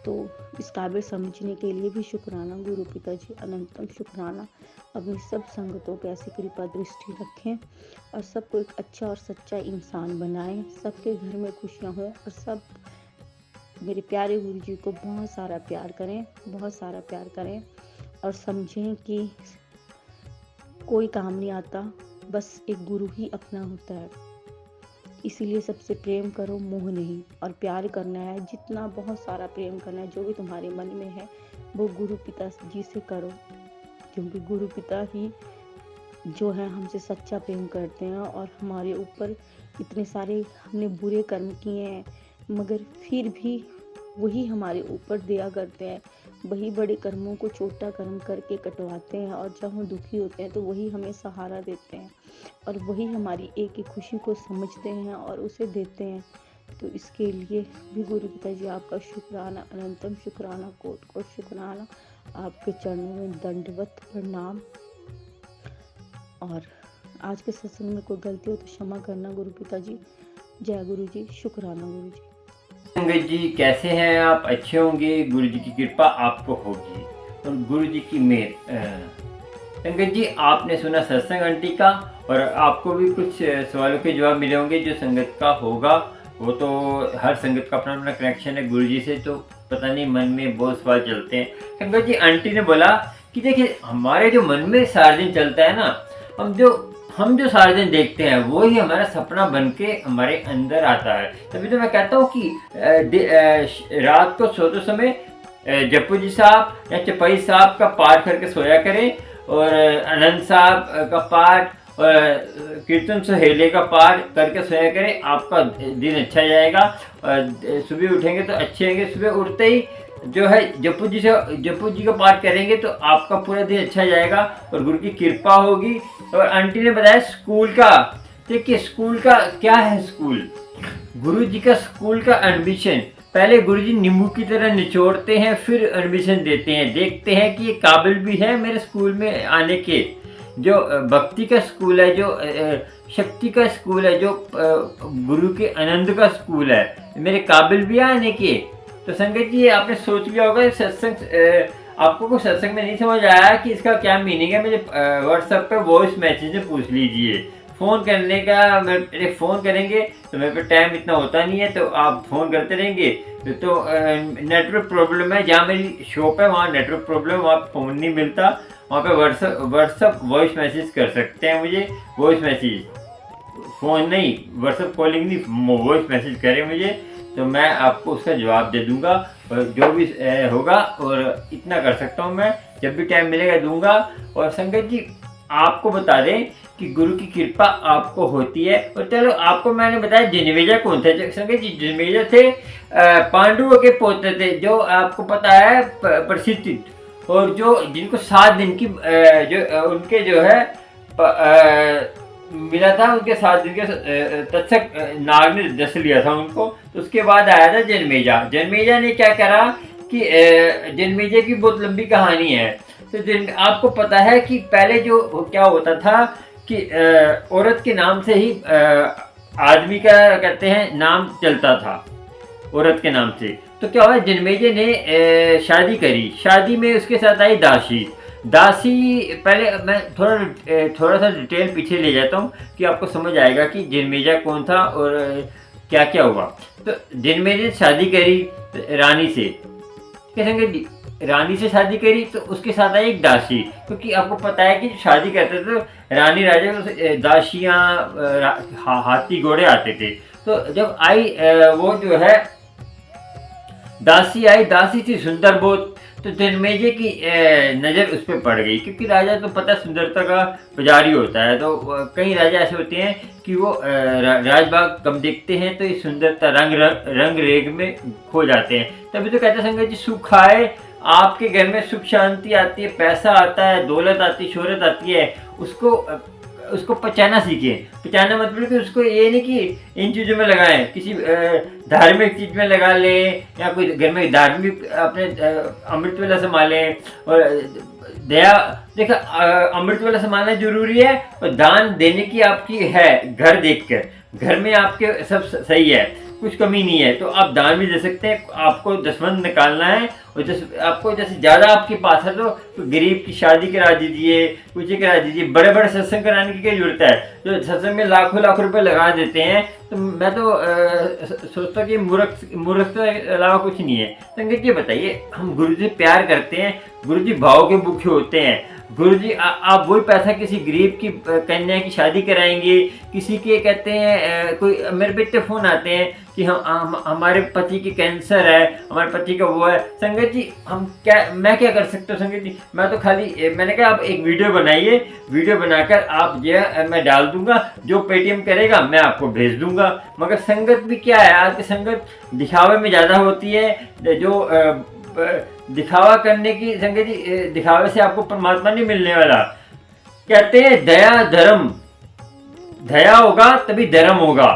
C: तो इस काबिल समझने के लिए भी शुक्राना गुरु पिताजी, अनंतम शुक्राना। अपनी सब संगतों पे ऐसी कृपा दृष्टि रखें और सबको एक अच्छा और सच्चा इंसान बनाएं, सबके घर में खुशियाँ हों, और सब मेरे प्यारे गुरु जी को बहुत सारा प्यार करें और समझें कि कोई काम नहीं आता, बस एक गुरु ही अपना होता है। इसीलिए सबसे प्रेम करो, मोह नहीं, और प्यार करना है जितना बहुत सारा प्रेम करना है। जो भी तुम्हारे मन में है वो गुरु पिता जी से करो, क्योंकि गुरु पिता ही जो है हमसे सच्चा प्रेम करते हैं। और हमारे ऊपर इतने सारे हमने बुरे कर्म किए हैं, मगर फिर भी वही हमारे ऊपर दया करते हैं। वही बड़े कर्मों को छोटा कर्म करके कटवाते हैं, और जब हम दुखी होते हैं तो वही हमें सहारा देते हैं, और वही हमारी एक एक खुशी को समझते हैं और उसे देते हैं। तो इसके लिए भी गुरु पिताजी आपका शुक्राना, अनंतम शुक्राना, कोट कोट शुक्राना। आपके चरणों में दंडवत प्रणाम। और आज के सत्संग में कोई गलती हो तो क्षमा करना गुरु पिताजी। जय गुरु जी, शुक्राना गुरु जी।
A: संगत जी कैसे हैं आप? अच्छे होंगे, गुरु जी की कृपा आपको होगी और गुरु जी की मेहर। संगत जी आपने सुना सत्संग आंटी का, और आपको भी कुछ सवालों के जवाब मिले होंगे जो संगत का होगा। वो तो हर संगत का अपना अपना कनेक्शन है गुरु जी से, तो पता नहीं मन में बहुत सवाल चलते हैं। संगत जी आंटी ने बोला कि देखिए हमारे जो मन में सारा दिन चलता है ना, हम जो सारे दिन देखते हैं वो ही हमारा सपना बन के हमारे अंदर आता है। तभी तो मैं कहता हूँ कि रात को सोते समय जप्पू जी साहब या चपाई साहब का पाठ करके सोया करें, और आनंद साहब का पाठ और कीर्तन सुहेले का पाठ करके सोया करें। आपका दिन अच्छा जाएगा, और सुबह उठेंगे तो अच्छे होंगे। सुबह उठते ही जो है जप्पू जी का पाठ करेंगे तो आपका पूरा दिन अच्छा जाएगा और गुरु की कृपा होगी। और आंटी ने बताया स्कूल का, देखिए स्कूल का क्या है, स्कूल गुरु जी का स्कूल का एडमिशन पहले गुरु जी नींबू की तरह निचोड़ते हैं, फिर एडमिशन देते हैं, देखते हैं कि ये काबिल भी है मेरे स्कूल में आने के। जो भक्ति का स्कूल है, जो शक्ति का स्कूल है, जो गुरु के आनंद का स्कूल है, मेरे काबिल भी आने के। तो संगत जी आपने सोच लिया होगा सत्संग, आपको कुछ सत्संग में नहीं समझ आया कि इसका क्या मीनिंग है, मुझे व्हाट्सएप पे वॉइस मैसेज में पूछ लीजिए। फ़ोन करने का मेरे फ़ोन करेंगे तो मेरे पे टाइम इतना होता नहीं है, तो आप फ़ोन करते रहेंगे तो नेटवर्क प्रॉब्लम है। जहाँ मेरी शॉप है वहाँ नेटवर्क प्रॉब्लम, वहाँ फ़ोन नहीं मिलता। वहाँ पे व्हाट्सएप वॉइस मैसेज कर सकते हैं मुझे, वॉइस मैसेज। फ़ोन नहीं, व्हाट्सएप कॉलिंग नहीं, वॉइस मैसेज करें मुझे, तो मैं आपको उसका जवाब दे दूंगा और जो भी होगा, और इतना कर सकता हूँ मैं, जब भी टाइम मिलेगा दूंगा। और संगत जी आपको बता दें कि गुरु की कृपा आपको होती है। और चलो आपको मैंने बताया जन्मेजय कौन थे। संगत जी जन्मेजय थे पांडवों के पोते थे, जो आपको पता है प्रसिद्ध, और जो जिनको 7 दिन की जो उनके जो है मिला था, उनके 7 दिन के तत्सक नाग ने दस लिया था उनको। तो उसके बाद आया था जन्मेजा। जन्मेजा ने क्या करा कि जन्मेजय की बहुत लंबी कहानी है। तो आपको पता है कि पहले जो क्या होता था कि औरत के नाम से ही आदमी का कहते हैं नाम चलता था, औरत के नाम से। तो क्या हुआ, जन्मेजय ने शादी करी। शादी में उसके साथ आई दासी। दासी, पहले मैं थोड़ा सा डिटेल पीछे ले जाता हूँ कि आपको समझ आएगा कि जन्मेजय कौन था और क्या क्या हुआ। तो जन्मेजय ने शादी करी रानी से, कैसे रानी से शादी करी। तो उसके साथ आई एक दासी, क्योंकि आपको पता है कि शादी करते थे तो रानी राजा दासियाँ हाथी घोड़े आते थे। तो जब आई वो जो है दासी आई, दासी थी सुंदर बहुत। तो जन्मेजय की नज़र उस पर पड़ गई, क्योंकि राजा तो पता सुंदरता का पुजारी होता है। तो कई राजा ऐसे होते हैं कि वो राजबाग कम देखते हैं, तो इस सुंदरता रंग रेग में खो जाते हैं। तभी तो कहते हैं संगत जी, सुख आए आपके घर में, सुख शांति आती है, पैसा आता है, दौलत आती है, शोहरत आती है, उसको पचाना सीखें। पचाना मतलब कि उसको ये नहीं कि इन चीज़ों में लगाएं, किसी धार्मिक चीज़ में लगा लें, या कोई घर में धार्मिक अपने अमृत वेला संभालें। और दया देखा, अमृत वेला संभालना जरूरी है, और दान देने की आपकी है। घर देखकर घर में आपके सब सही है, कुछ कमी नहीं है, तो आप दान भी दे सकते हैं। आपको दसवंध निकालना है, और आपको जैसे ज़्यादा आपके पास है तो गरीब की शादी करा दीजिए, कुछ करा दीजिए। बड़े बड़े सत्संग कराने की क्या जरूरत है, जो सत्संग में लाखों लाख रुपए लगा देते हैं। तो मैं तो सोचता हूँ कि मूर्ख के अलावा कुछ नहीं है। संगत जी बताइए, हम गुरु जी प्यार करते हैं, गुरु जी भाव के भूखे होते हैं। गुरु जी आप वही पैसा किसी गरीब की कन्या की शादी कराएंगे, किसी के कहते हैं कोई मेरे पे इतने फ़ोन आते हैं कि हम हमारे पति की कैंसर है, हमारे पति का वो है। संगत जी मैं क्या कर सकता हूँ संगत जी, मैं तो खाली मैंने कहा आप एक वीडियो बनाइए, वीडियो बनाकर आप जो है मैं डाल दूंगा, जो पेटीएम करेगा मैं आपको भेज दूंगा। मगर संगत भी क्या है, आज की संगत दिखावे में ज़्यादा होती है। जो दिखावा करने की संगत जी, दिखावे से आपको परमात्मा नहीं मिलने वाला। कहते हैं दया धर्म, दया होगा तभी धर्म होगा।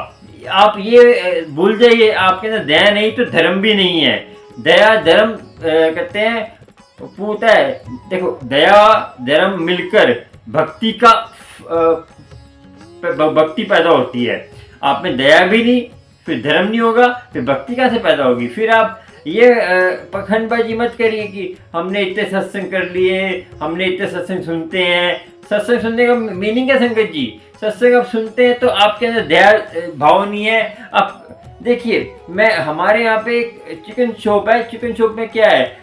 A: आप ये भूल जाइए, आपके अंदर दया नहीं तो धर्म भी नहीं है। दया धर्म कहते हैं पूत है। देखो, दया धर्म मिलकर भक्ति का भक्ति पैदा होती है। आप में दया भी नहीं, फिर धर्म नहीं होगा, फिर भक्ति कैसे पैदा होगी। फिर आप ये पखंडबाजी मत करिए कि हमने इतने सत्संग कर लिए, हमने इतने सत्संग सुनते हैं। सत्संग सुनने का मीनिंग है संगत जी, सत्संग आप सुनते हैं तो आपके अंदर दया भाव नहीं है। आप देखिए, हमारे यहाँ पे एक चिकन शॉप है। चिकन शॉप में क्या है,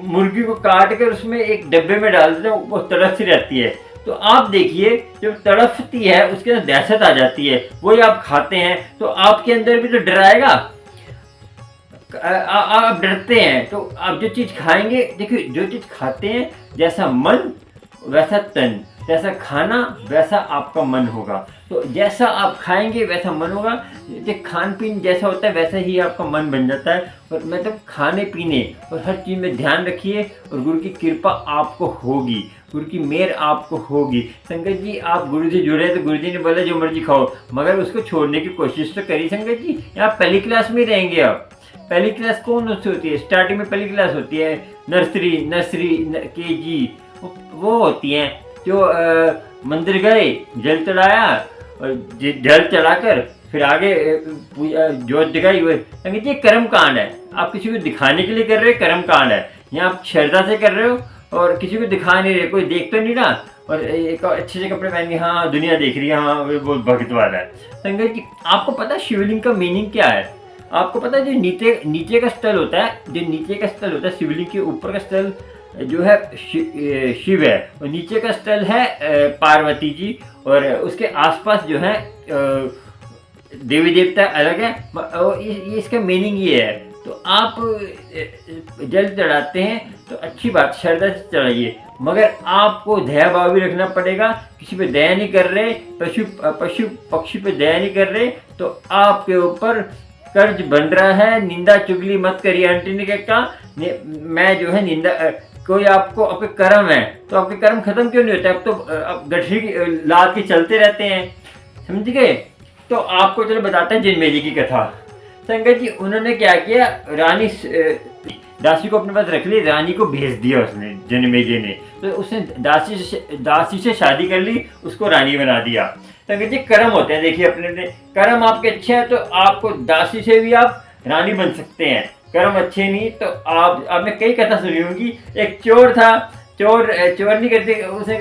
A: मुर्गी को काट कर उसमें एक डब्बे में डाल देते हैं, वो तड़पती रहती है। तो आप देखिए, जब तड़पती है उसके अंदर दहशत आ जाती है, वही आप खाते हैं तो आपके अंदर भी तो डर आएगा। आप डरते हैं तो आप जो चीज़ खाएंगे, देखिए जो चीज़ खाते हैं, जैसा मन वैसा तन, जैसा खाना वैसा आपका मन होगा। तो जैसा आप खाएंगे वैसा मन होगा। जो खान पीन जैसा होता है वैसा ही आपका मन बन जाता है। और मतलब खाने पीने और हर चीज़ में ध्यान रखिए, और गुरु की कृपा आपको होगी, गुरु की मेहर आपको होगी। संगत जी, आप गुरु से जुड़े तो गुरु जी ने बोला जो मर्जी खाओ, मगर उसको छोड़ने की कोशिश तो करिए संगत जी। यहाँ पहली क्लास में रहेंगे आप। पहली क्लास कौन सी होती है? स्टार्टिंग में पहली क्लास होती है, नर्सरी KG, वो होती हैं जो मंदिर गए, जल चढ़ाया, और जल चढ़ाकर फिर आगे पूजा जोत जगाई हुए। संगत ये कर्म कांड है। आप किसी को दिखाने के लिए कर रहे हो, कर्म कांड है। यहाँ आप श्रद्धा से कर रहे हो और किसी को दिखा नहीं रहे, कोई देख तो नहीं रहा, और एक अच्छे से कपड़े पहन के हाँ दुनिया देख रही है, हाँ वो भक्त वाला है। संगत जी, आपको पता है शिवलिंग का मीनिंग क्या है? आपको पता है, जो नीचे का स्थल होता है, जो नीचे का स्थल होता है शिवलिंग के ऊपर का स्थल जो है शिव है, और नीचे का स्थल है पार्वती जी, और उसके आसपास जो है देवी देवता अलग है, और ये इसका मीनिंग ये है। तो आप जल चढ़ाते हैं तो अच्छी बात, श्रद्धा से चढ़ाइए, मगर आपको दया भाव भी रखना पड़ेगा। किसी पे दया नहीं कर रहे, पशु पक्षी पे दया नहीं कर रहे, तो आपके ऊपर कर्ज बन रहा है। निंदा चुगली मत करिए। आंटी ने क्या कहा, मैं जो है निंदा, कोई आपको, आपके कर्म है तो आपके कर्म खत्म क्यों नहीं होते? आप तो आप गठरी लाद के चलते रहते हैं, समझ गए? तो आपको चलो बताते हैं जन्मेजय की कथा। संगत जी, उन्होंने क्या किया, रानी दासी को अपने पास रख ली, रानी को भेज दिया उसने, जन्मेजय ने। तो उसने दासी से शादी कर ली, उसको रानी बना दिया। संगत जी, कर्म होते हैं, देखिए अपने कर्म आपके अच्छे हैं तो आपको दासी से भी आप रानी बन सकते हैं। कर्म अच्छे नहीं तो आपने कई कथा सुनी होंगी। एक चोर था, चोर नहीं करते, उसने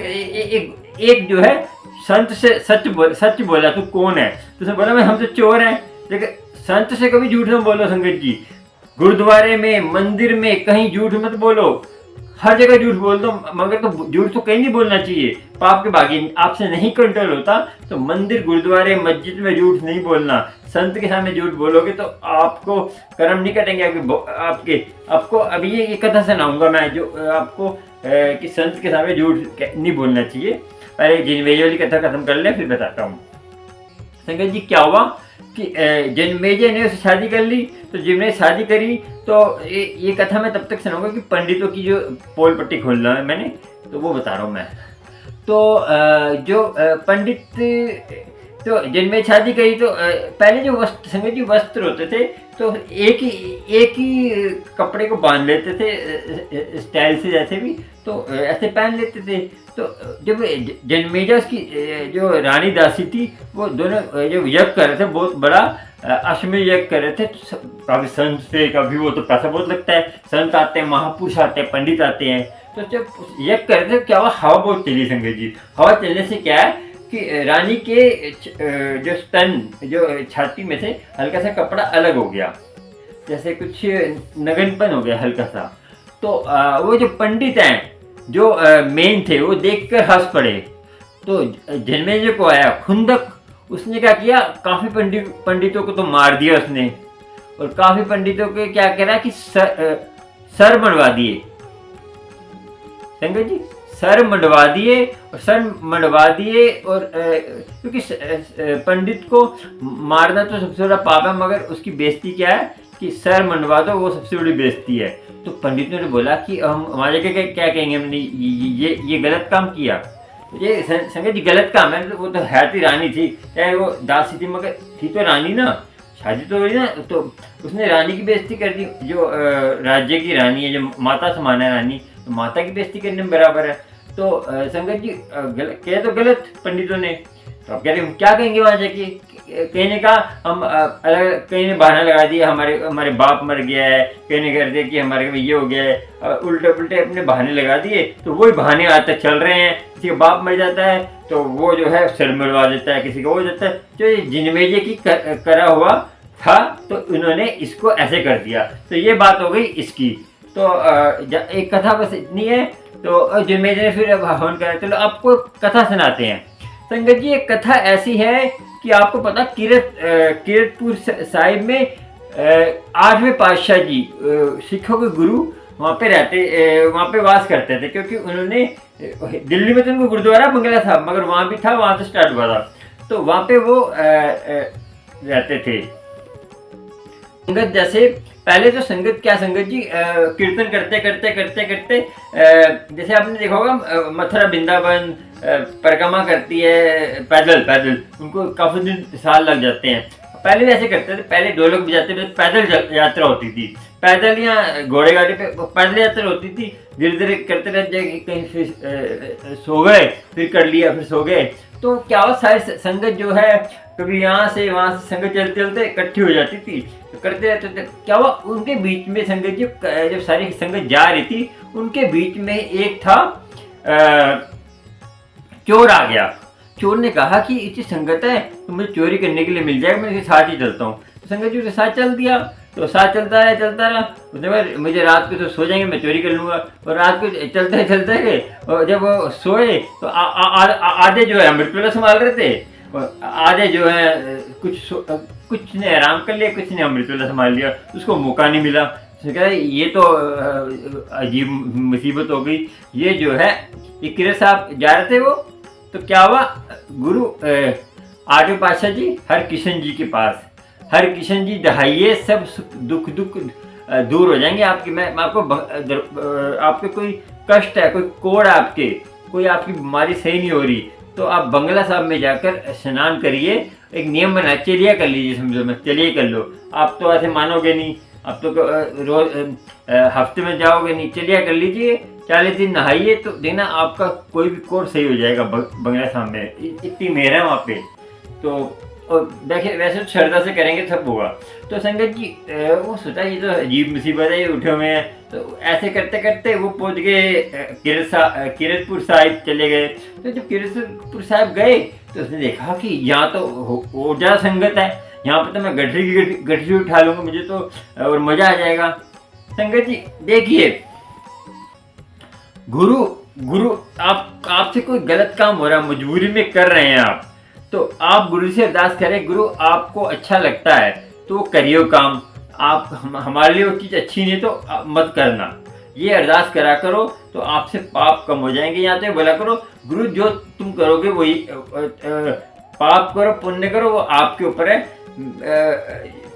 A: एक जो है संत से सच बोला, तू कौन है? तो उसने बोला, मैं, हम तो चोर हैं। लेकिन संत से कभी झूठ मत बोलो संगत जी। गुरुद्वारे में, मंदिर में कहीं झूठ मत बोलो, हर जगह झूठ बोल दो, मगर तो झूठ तो कहीं नहीं बोलना चाहिए। पाप के भागी आपसे नहीं कंट्रोल होता, तो मंदिर, गुरुद्वारे, मस्जिद में झूठ नहीं बोलना। संत के सामने झूठ बोलोगे तो आपको कर्म नहीं कटेंगे आपको अभी ये कथा सुनाऊंगा मैं, जो आपको कि संत के सामने झूठ नहीं बोलना चाहिए। पहले जन्मेजय वाली कथा खत्म कर ले, फिर बताता हूँ। संगत जी, क्या हुआ कि जन्मेजय ने उससे शादी कर ली। तो जब ने शादी करी तो ये कथा मैं तब तक सुनाऊंगा कि पंडितों की जो पोल पट्टी खोलना है मैंने, तो वो बता रहा हूँ मैं। तो जो पंडित, तो जन्मेजय शादी करी तो पहले जो वस्त्र, संगत जी, वस्त्र होते थे तो एक ही कपड़े को बांध लेते थे स्टाइल से, जैसे भी, तो ऐसे पहन लेते थे। तो जब जन्मेजय उसकी जो रानी दासी थी, वो दोनों जो यज्ञ कर रहे थे, बहुत बड़ा अश्वमेध यज्ञ कर रहे थे, तो कभी संत से, कभी वो, तो पैसा बहुत लगता है, संत आते हैं, महापुरुष आते हैं, पंडित आते हैं। तो जब यज्ञ कर रहे थे, क्या हुआ, हवा बहुत चली संगत जी। हवा चलने से क्या है कि रानी के जो स्तन, जो छाती में से हल्का सा कपड़ा अलग हो गया, जैसे कुछ नगनपन हो गया हल्का सा। तो वो जो पंडित हैं, जो मेन थे, वो देखकर हंस पड़े। तो जन्मेजय को आया खुंदक, उसने क्या किया, काफी पंडितों को तो मार दिया उसने, और काफी पंडितों के क्या करा कि सर मंडवा दिए। संगत जी, सर मंडवा दिए, और क्योंकि पंडित को मारना तो सबसे बड़ा पाप है, मगर उसकी बेइज्जती क्या है कि सर मंडवा दो, वो सबसे बड़ी बेइज्जती है। तो पंडितों ने बोला कि हम हमारे क्या कहेंगे, हमने ये गलत काम किया। ये संगत जी गलत काम है। वो तो है थी रानी थी, चाहे वो दासी थी, मगर थी तो रानी ना, शादी तो हुई ना। तो उसने रानी की बेइज्जती कर दी, जो राज्य की रानी है, जो माता समान है रानी, तो माता की बेइज्जती करने में बराबर है। तो संगत जी कह तो गलत पंडितों ने, तो अब कह रहे क्या कहेंगे वहाँ जाके, कहने का हम अलग, कहीं ने बहाना लगा दिया, हमारे बाप मर गया है, कहने कर दिया कि हमारे ये हो गया है, उल्टे पुल्टे अपने बहाने लगा दिए। तो वही बहाने आज तक चल रहे हैं। किसी का बाप मर जाता है तो वो जो है सिर मरवा देता है, किसी का हो जाता है। जो जन्मेजय की करा हुआ था, तो इन्होंने इसको ऐसे कर दिया। तो ये बात हो गई इसकी। तो एक कथा बस इतनी है। तो जन्मेजय ने फिर हवन करा। चलो आपको कथा सुनाते हैं। संगत जी, एक कथा ऐसी है कि आपको पता, किरतपुर साहिब में 8वें पातशाह जी, सिखों के गुरु, वहाँ पे रहते, वहाँ पे वास करते थे। क्योंकि उन्होंने, दिल्ली में तो उनको गुरुद्वारा बंगला था, मगर वहाँ भी था, वहाँ से स्टार्ट हुआ था। तो वहाँ पे वो रहते थे। संगत जैसे पहले तो संगत क्या, संगत जी कीर्तन करते जैसे आपने देखा होगा, मथुरा वृंदावन परिक्रमा करती है पैदल, उनको काफी दिन साल लग जाते हैं। पहले भी ऐसे करते थे, पहले ढोलक बजाते थे, पैदल यात्रा होती थी, पैदल या घोड़े गाड़ी पे पैदल यात्रा होती थी। धीरे धीरे करते रहते, कहीं फिर सो गए, फिर कर लिया, फिर सो गए। तो क्या हुआ, सारी संगत जो है कभी यहाँ से वहाँ से संगत चलते चलते इकट्ठी हो जाती थी, तो करते रहते थे। क्या हुआ, उनके बीच में संगत जब सारी संगत जा रही थी, उनके बीच में एक था चोर आ गया। चोर ने कहा कि इतनी संगत है तो मुझे चोरी करने के लिए मिल जाएगा, मैं इसके साथ ही चलता हूँ। तो संगत जी उसके साथ चल दिया। तो साथ चलता रहा। उसने कहा मुझे रात को तो सो जाएंगे, मैं चोरी कर लूँगा। और रात को चलते गए, और जब वो सोए तो आधे जो है अमृतवेला संभाल रहे थे, और आधे जो है कुछ ने आराम कर लिया, कुछ ने अमृतवेला संभाल लिया, उसको मौका नहीं मिला। उसने कहा ये तो अजीब मुसीबत हो गई। ये जो है ये किरत साहब जा रहे थे वो, तो क्या हुआ, गुरु आठवें पातशाह जी हरकिशन जी के पास, हरकिशन जी दहाइए सब दुख दूर हो जाएंगे आपके। मैं आपको आपके कोई कष्ट है, कोई कोड़ है आपके, कोई आपकी बीमारी सही नहीं हो रही, तो आप बंगला साहब में जाकर स्नान करिए। एक नियम बना, चलिए कर लीजिए, समझो मैं चलिए कर लो। आप तो ऐसे मानोगे नहीं, आप तो रोज हफ्ते में जाओगे नहीं, चलिए कर लीजिए, 40 दिन नहाइए तो देखना आपका कोई भी कोर्स सही हो जाएगा बंगला साहब में। इतनी मेहर है वहाँ पे। तो और देखिए वैसे तो श्रद्धा से करेंगे सब होगा। तो संगत जी वो सोचा ये तो अजीब मुसीबत है, ये उठे हुए हैं। तो ऐसे करते करते वो पहुंच गए किरतपुर साहिब चले गए। तो जब किरतपुर साहिब गए तो उसने देखा कि यहाँ तो और ज़्यादा संगत है, यहाँ पर तो मैं गठरी उठा लूँगा, मुझे तो और मज़ा आ जाएगा। संगत जी देखिए, गुरु आपसे कोई गलत काम हो रहा है, मजबूरी में कर रहे हैं आप, तो आप गुरु से अरदास करें, गुरु आपको अच्छा लगता है तो करियो काम, आप हमारे लिए वो चीज़ अच्छी नहीं तो मत करना। ये अरदास करा करो तो आपसे पाप कम हो जाएंगे। या तो बोला करो गुरु जो तुम करोगे वही, पाप करो पुण्य करो वो आपके ऊपर है,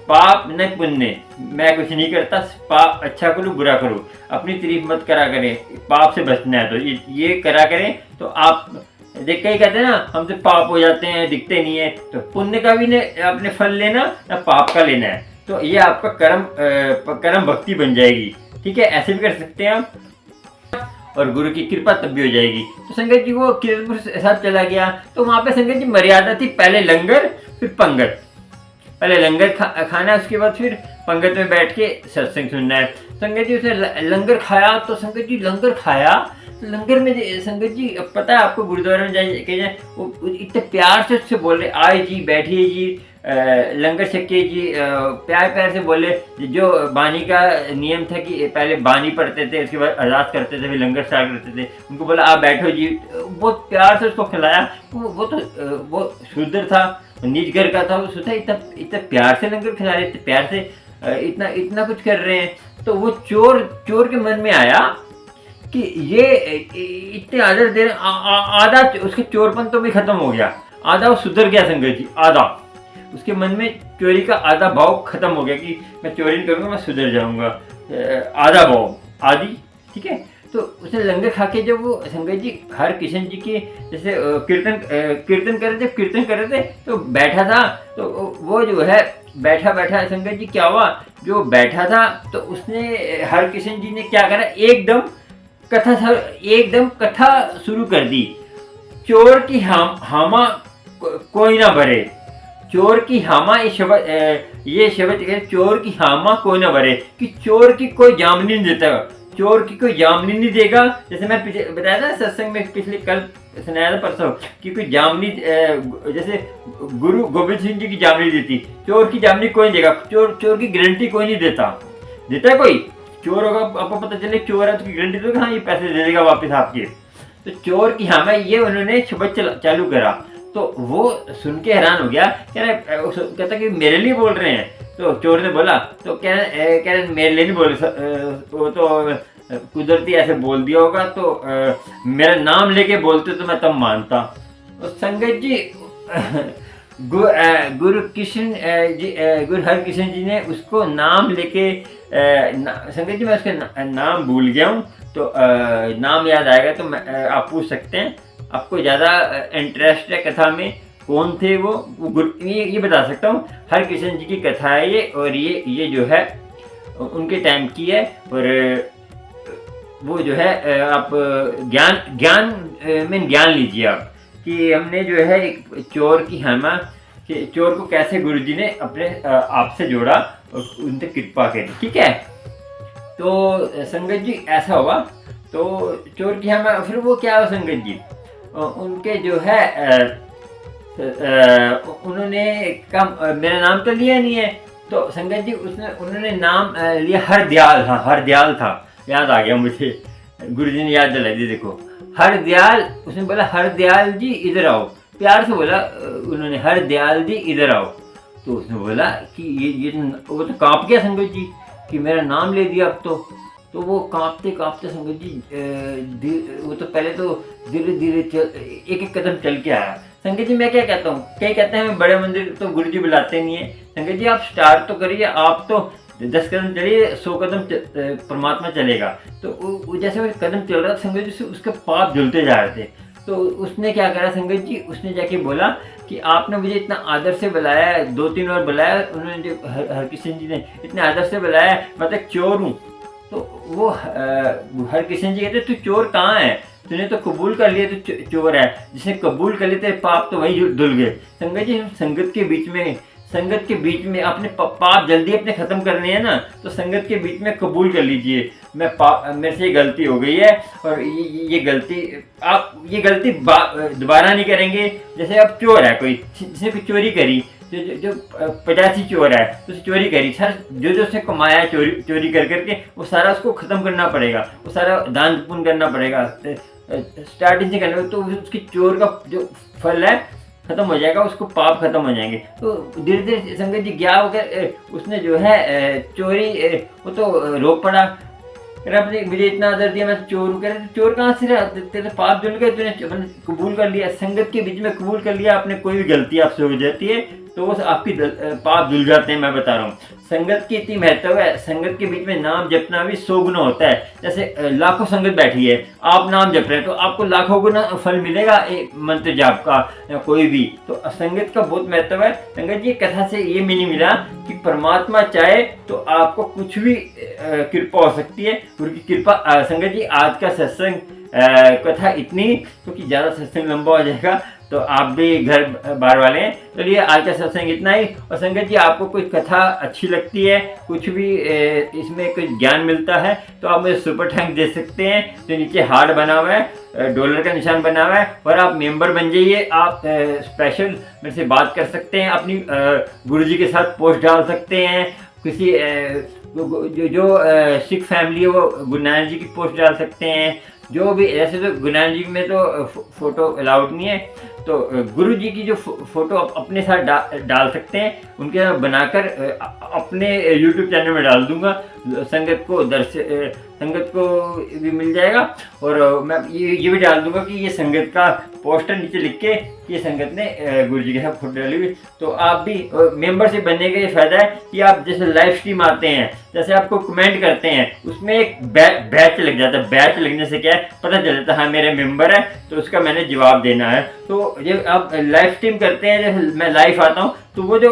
A: पाप न पुण्य, मैं कुछ नहीं करता, पाप अच्छा करो बुरा करो, अपनी तारीफ मत करा करें, पाप से बचना है तो ये करा करें। तो आप देख के ही कहते हैं ना हमसे पाप हो जाते हैं, दिखते नहीं है, तो पुण्य का भी न अपने फल लेना ना पाप का लेना है, तो ये आपका कर्म भक्ति बन जाएगी। ठीक है, ऐसे भी कर सकते हैं आप, और गुरु की कृपा तब भी हो जाएगी। तो संगत जी वो किरतपुर साहब चला गया, तो वहाँ पे संगत जी मर्यादा थी, पहले लंगर फिर पंगत, पहले लंगर खाना, उसके बाद फिर पंगत में बैठ के सत्संग सुनना है। संगत जी उसे लंगर खाया, तो संगत जी लंगर खाया, लंगर में संगत जी पता है आपको, गुरुद्वारे में जाए वो इतने प्यार से उससे बोल रहे, आए जी बैठिए जी, लंगर छकिए जी, प्यार प्यार से बोले। जो बानी का नियम था कि पहले बानी पढ़ते थे, उसके बाद अरदास करते थे, फिर लंगर स्टार्ट करते थे, उनको बोला आप बैठो जी, बहुत प्यार से उसको खिलाया। वो शूद्र था, निज घर का था, वो सोचा इतना प्यार से लंगर खिला रहे, इतने प्यार से इतना कुछ कर रहे हैं। तो वो चोर के मन में आया कि ये इतने आदर दे रहे, आधा उसके चोरपन तो भी खत्म हो गया, आधा वो सुधर गया संगत जी, आधा उसके मन में चोरी का आधा भाव खत्म हो गया कि मैं चोरी नहीं करूँगा, मैं सुधर जाऊँगा, आधा भाव आदि। ठीक है, तो उसने लंगर खा के जब वो संगत जी हरकिशन जी के जैसे कीर्तन कर रहे थे तो बैठा था, तो वो जो है बैठा संगत जी क्या हुआ, जो बैठा था तो उसने हरकिशन जी ने क्या करा, एकदम कथा शुरू कर दी। चोर की हामा कोई ना भरे, चोर की हामा, ये शब्द चोर की हामा कोई ना भरे, कि चोर की कोई जामनी नहीं देता, चोर की कोई जामनी नहीं देगा। जैसे मैं पीछे बताया था सत्संग में, पिछले कल सुनाया था परसों, कि कोई जामनी जैसे गुरु गोविंद सिंह जी की जामनी दी थी, चोर की जामनी कोई नहीं देगा, चोर की गारंटी कोई नहीं देता कोई चोर होगा, आपको पता चले चोर है तो की गारंटी तो हाँ ये पैसे दे देगा वापस आपके। तो चोर की हाँ में ये उन्होंने शब्द चालू करा, तो वो सुन के हैरान हो गया, कहता कि मेरे लिए बोल रहे हैं। तो चोर ने बोला, तो कह रहे मेरे लिए नहीं बोल, वो तो कुदरती ऐसे बोल दिया होगा, तो मेरा नाम लेके बोलते तो मैं तब मानता। तो संगत जी गुरु हरकिशन जी ने उसको नाम लेके, संगत जी मैं उसके नाम भूल गया हूँ, तो नाम याद आएगा तो आप पूछ सकते हैं, आपको ज़्यादा इंटरेस्ट है कथा में, कौन थे वो गुरु, ये बता सकता हूँ। हरकिशन जी की कथा है ये, और ये जो है उनके टाइम की है, और वो जो है आप ज्ञान में ज्ञान लीजिए आप, कि हमने जो है एक चोर की हेमा, चोर को कैसे गुरुजी ने अपने आप से जोड़ा और उनसे कृपा करी। ठीक है, तो संगत जी ऐसा हुआ, तो चोर की हेमा, फिर वो क्या हुआ संगत जी, उनके जो है उन्होंने कहा मेरा नाम तो लिया नहीं है, तो संगत जी उन्होंने नाम लिया हरदयाल था, याद आ गया मुझे, गुरुजी ने याद दिलाई दी, देखो हरदयाल, उसने बोला हरदयाल जी इधर आओ, प्यार से बोला उन्होंने, हर दयाल जी इधर आओ। तो उसने बोला कि ये वो तो कांप गया संगत जी कि मेरा नाम ले दिया अब तो वो कांपते कांपते संगत जी वो तो पहले तो धीरे धीरे एक एक कदम चल के आया। संगत जी मैं क्या कहता हूँ, कई कहते हैं बड़े मंदिर तो गुरु जी बुलाते नहीं है। संगत जी आप स्टार्ट तो करिए, आप तो 10 कदम चलिए, 100 कदम परमात्मा चलेगा। तो जैसे वो कदम चल रहा था संगत जी से उसके पाप झुलते जा रहे थे। तो उसने क्या करा संगत जी, उसने जाके बोला कि आपने मुझे इतना आदर से बुलाया, 2-3 बार बुलाया उन्होंने, जो हरकिशन जी ने इतने आदर से बुलाया, मैं तो चोर हूँ। तो वो हरकिशन जी कहते तू चोर कहाँ है, तूने तो कबूल कर लिया तू चोर है, जिसने कबूल कर लिए तेरे पाप तो वहीं धुल गए। संगत जी हम संगत के बीच में अपने पाप जल्दी अपने खत्म करने हैं ना, तो संगत के बीच में कबूल कर लीजिए मेरे से ये गलती हो गई है और ये गलती आप दोबारा नहीं करेंगे। जैसे अब चोर है कोई, जिसने कोई चोरी करी, जो 85 चोर है तो उसे चोरी करी, सर जो उसने कमाया चोरी कर करके वो सारा उसको ख़त्म करना पड़ेगा, वो सारा दान पुण्य करना पड़ेगा, स्टार्टिंग से करना। तो उसकी चोर का जो फल है खत्म हो जाएगा, उसको पाप खत्म हो जाएंगे। तो धीरे धीरे संगत जी क्या होकर उसने जो है चोरी वो तो रोक पड़ा, रब ने मुझे इतना आदर दिया, मैं चोर हूँ। कह रहे चोर कहाँ से रहा, तेरे पाप धुल गए, तूने कबूल कर लिया, संगत के बीच में कबूल कर लिया आपने, कोई भी गलती आपसे हो जाती है तो वो आपकी पाप धुल जाते हैं। मैं बता रहा हूँ संगत की इतनी महत्व है, संगत के बीच में नाम जपना भी 100 गुना होता है। जैसे लाखों संगत बैठी है, आप नाम जप रहे हैं तो आपको लाखों गुना फल मिलेगा एक मंत्र जाप का या कोई भी। तो संगत का बहुत महत्व है। संगत जी कथा से ये मीनिंग मिला कि परमात्मा चाहे तो आपको कुछ भी कृपा हो सकती है, उनकी कृपा। संगत जी आज का सत्संग कथा इतनी, क्योंकि ज़्यादा सत्संग लंबा हो जाएगा तो आप भी घर बार वाले हैं। चलिए आज का सत्संग इतना ही। और संगत जी आपको कोई कथा अच्छी लगती है, कुछ भी इसमें कोई ज्ञान मिलता है तो आप मुझे सुपर थैंक दे सकते हैं। तो नीचे हार्ट बना हुआ है, डॉलर का निशान बना हुआ है, और आप मेंबर बन जाइए। आप स्पेशल मेरे से बात कर सकते हैं, अपनी गुरुजी के साथ पोस्ट डाल सकते हैं, किसी जो सिख फैमिली है वो गुरु नानक जी की पोस्ट डाल सकते हैं। जो भी ऐसे तो गुरु नानक जी में तो फोटो अलाउड नहीं है, तो गुरु जी की जो फोटो अपने साथ डाल सकते हैं, उनके साथ बनाकर अपने यूट्यूब चैनल में डाल दूंगा। संगत को भी मिल जाएगा। और मैं ये भी डाल दूंगा कि ये संगत का पोस्टर नीचे लिख के ये संगत ने गुरु जी के साथ फोटो डाली हुई। तो आप भी मेंबरशिप बनने का ये फायदा है कि आप जैसे लाइव स्ट्रीम आते हैं, जैसे आपको कमेंट करते हैं, उसमें एक बैच लग जाता है। बैच लगने से क्या है पता चल जाता है, हाँ मेरे मेंबर है तो उसका मैंने जवाब देना है। तो जब आप लाइव स्ट्रीम करते हैं, जैसे मैं लाइव आता हूँ तो वो जो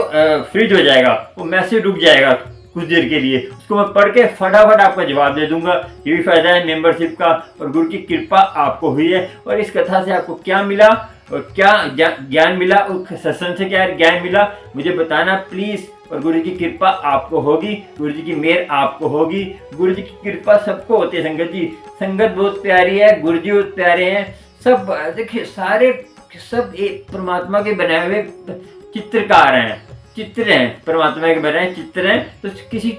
A: फ्रीज हो जाएगा, वो मैसेज रुक जाएगा कुछ देर के लिए, उसको मैं पढ़ के फटाफट आपका जवाब दे दूंगा। ये भी फायदा है मेंबरशिप का। और गुरु की कृपा आपको हुई है। और इस कथा से आपको क्या मिला और क्या ज्ञान मिला, उस सत्संग से क्या ज्ञान मिला मुझे बताना प्लीज। और गुरु की कृपा आपको होगी, गुरु जी की मेहर आपको होगी। गुरु जी की कृपा सबको होती है संगत जी। संगत बहुत प्यारी है, गुरु जी बहुत प्यारे हैं। सब देखिए सारे सब एक परमात्मा के बनाए हुए चित्रकार हैं, चित्र हैं, परमात्मा के बनाए चित्र हैं। तो किसी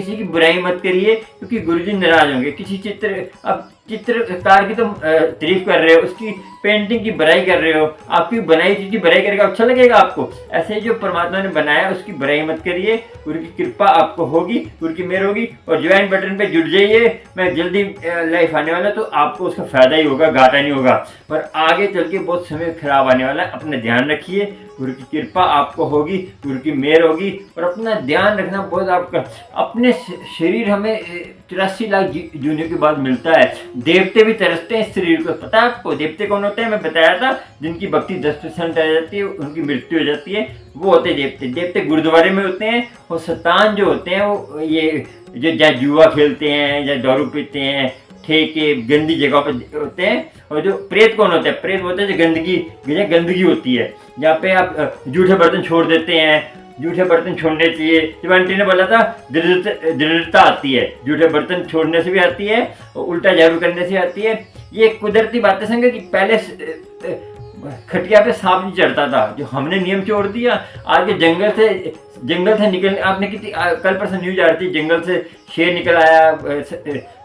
A: की बुराई मत करिए, क्योंकि गुरुजी नाराज होंगे। किसी अब चित्रकार की तो तारीफ कर रहे हो, उसकी पेंटिंग की बुराई कर रहे हो, आपकी बनाई चीज की बुराई करेगा अच्छा लगेगा आपको? ऐसे ही जो परमात्मा ने बनाया उसकी बुराई मत करिए। गुरु की कृपा आपको होगी, गुरु की मेहर होगी। और ज्वाइन बटन पे जुड़ जाइए, मैं जल्दी लाइव आने वाला, तो आपको उसका फायदा ही होगा, घाटा नहीं होगा। पर आगे चल के बहुत समय खराब आने वाला है, अपना ध्यान रखिए। गुरु की कृपा आपको होगी, गुरु की मेहर होगी। और अपना ध्यान रखना बहुत आपका। अपने शरीर हमें 83 लाख जूने के बाद मिलता है। देवते भी तरसते हैं इस शरीर को, पता है आपको? देवते कौन होते हैं? मैं बताया था, जिनकी भक्ति 10% रह जाती है, उनकी मृत्यु हो जाती है, वो होते हैं देवते। देवते गुरुद्वारे में होते हैं। और शैतान जो होते हैं वो ये जो जुआ खेलते हैं या दारू पीते हैं, ठेके गंदी जगह पर होते हैं। और जो प्रेत कौन होता है? प्रेत होता है जो गंदगी होती है, जहाँ पे आप जूठे बर्तन छोड़ देते हैं। जूठे बर्तन छोड़ने चाहिए। जब आंटी ने बोला था दृढ़ता आती है, जूठे बर्तन छोड़ने से भी आती है और उल्टा झाड़ू करने से आती है। ये कुदरती बातें संग कि पहले खटिया पे सांप नहीं चढ़ता था, जो हमने नियम छोड़ दिया। आज के जंगल से निकल, आपने कितनी कल परसों न्यूज आ रही थी, जंगल से शेर निकल आया,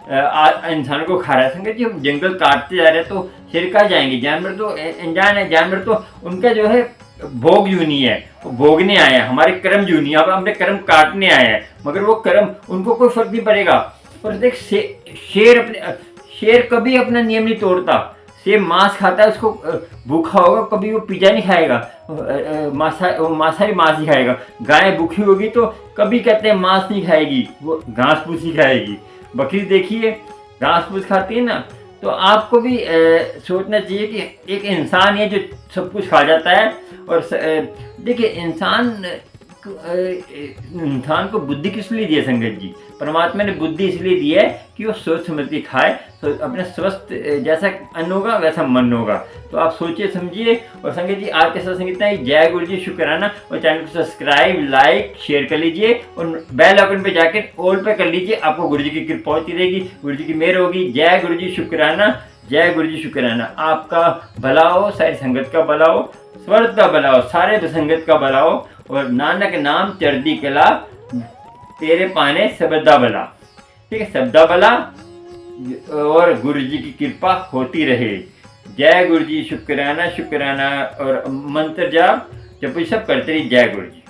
A: इंसान को खा रहा है। संगत जी, हम जंगल काटते जा रहे हैं तो शेर कहाँ जाएंगे? जानवर तो अनजान है, जानवर तो उनका जो है भोग जूनी है, वो भोगने आए हैं, हमारे कर्म जूनी है। अब हमने कर्म काटने आए हैं, मगर वो कर्म उनको कोई फर्क नहीं पड़ेगा। पर देख शेर कभी अपना नियम नहीं तोड़ता। शेर मांस खाता है, उसको भूखा होगा कभी वो पिज्जा नहीं खाएगा, मांसाहारी मांस ही खाएगा। गाय भूखी होगी तो कभी कहते हैं मांस नहीं खाएगी, वो घास फूस ही खाएगी। बकरी देखिए घास फूस खाती है ना। तो आपको भी सोचना चाहिए कि एक इंसान है जो सब कुछ खा जाता है। और देखिए इंसान को बुद्धि किस लिए दी है संगत जी? परमात्मा ने बुद्धि इसलिए दी है कि वो सोच समझ के खाए, तो अपने स्वस्थ जैसा अन्न होगा वैसा मन होगा। तो आप सोचिए समझिए। और संगत जी, आज के साथ संगीत है जय गुरु जी, शुक्राना। और चैनल को सब्सक्राइब, लाइक, शेयर कर लीजिए और बेल आइकन पे जाके ऑल पे कर लीजिए। आपको गुरु जी की कृपा होती रहेगी, गुरु जी की मेहर होगी। जय गुरु जी, शुक्राना। जय गुरु जी, शुक्राना। आपका भला हो, सारी संगत का भला हो, स्वर्ग का भला हो, सारे संगत का भला हो। और नानक नाम चढ़दी कला, तेरे पाने सबदा भला। ठीक है, सबदा भला और गुरु जी की कृपा होती रहे। जय गुरु जी, शुक्राना शुक्राना। और मंत्र जाप जब सब करते रहिए। जय गुरु जी।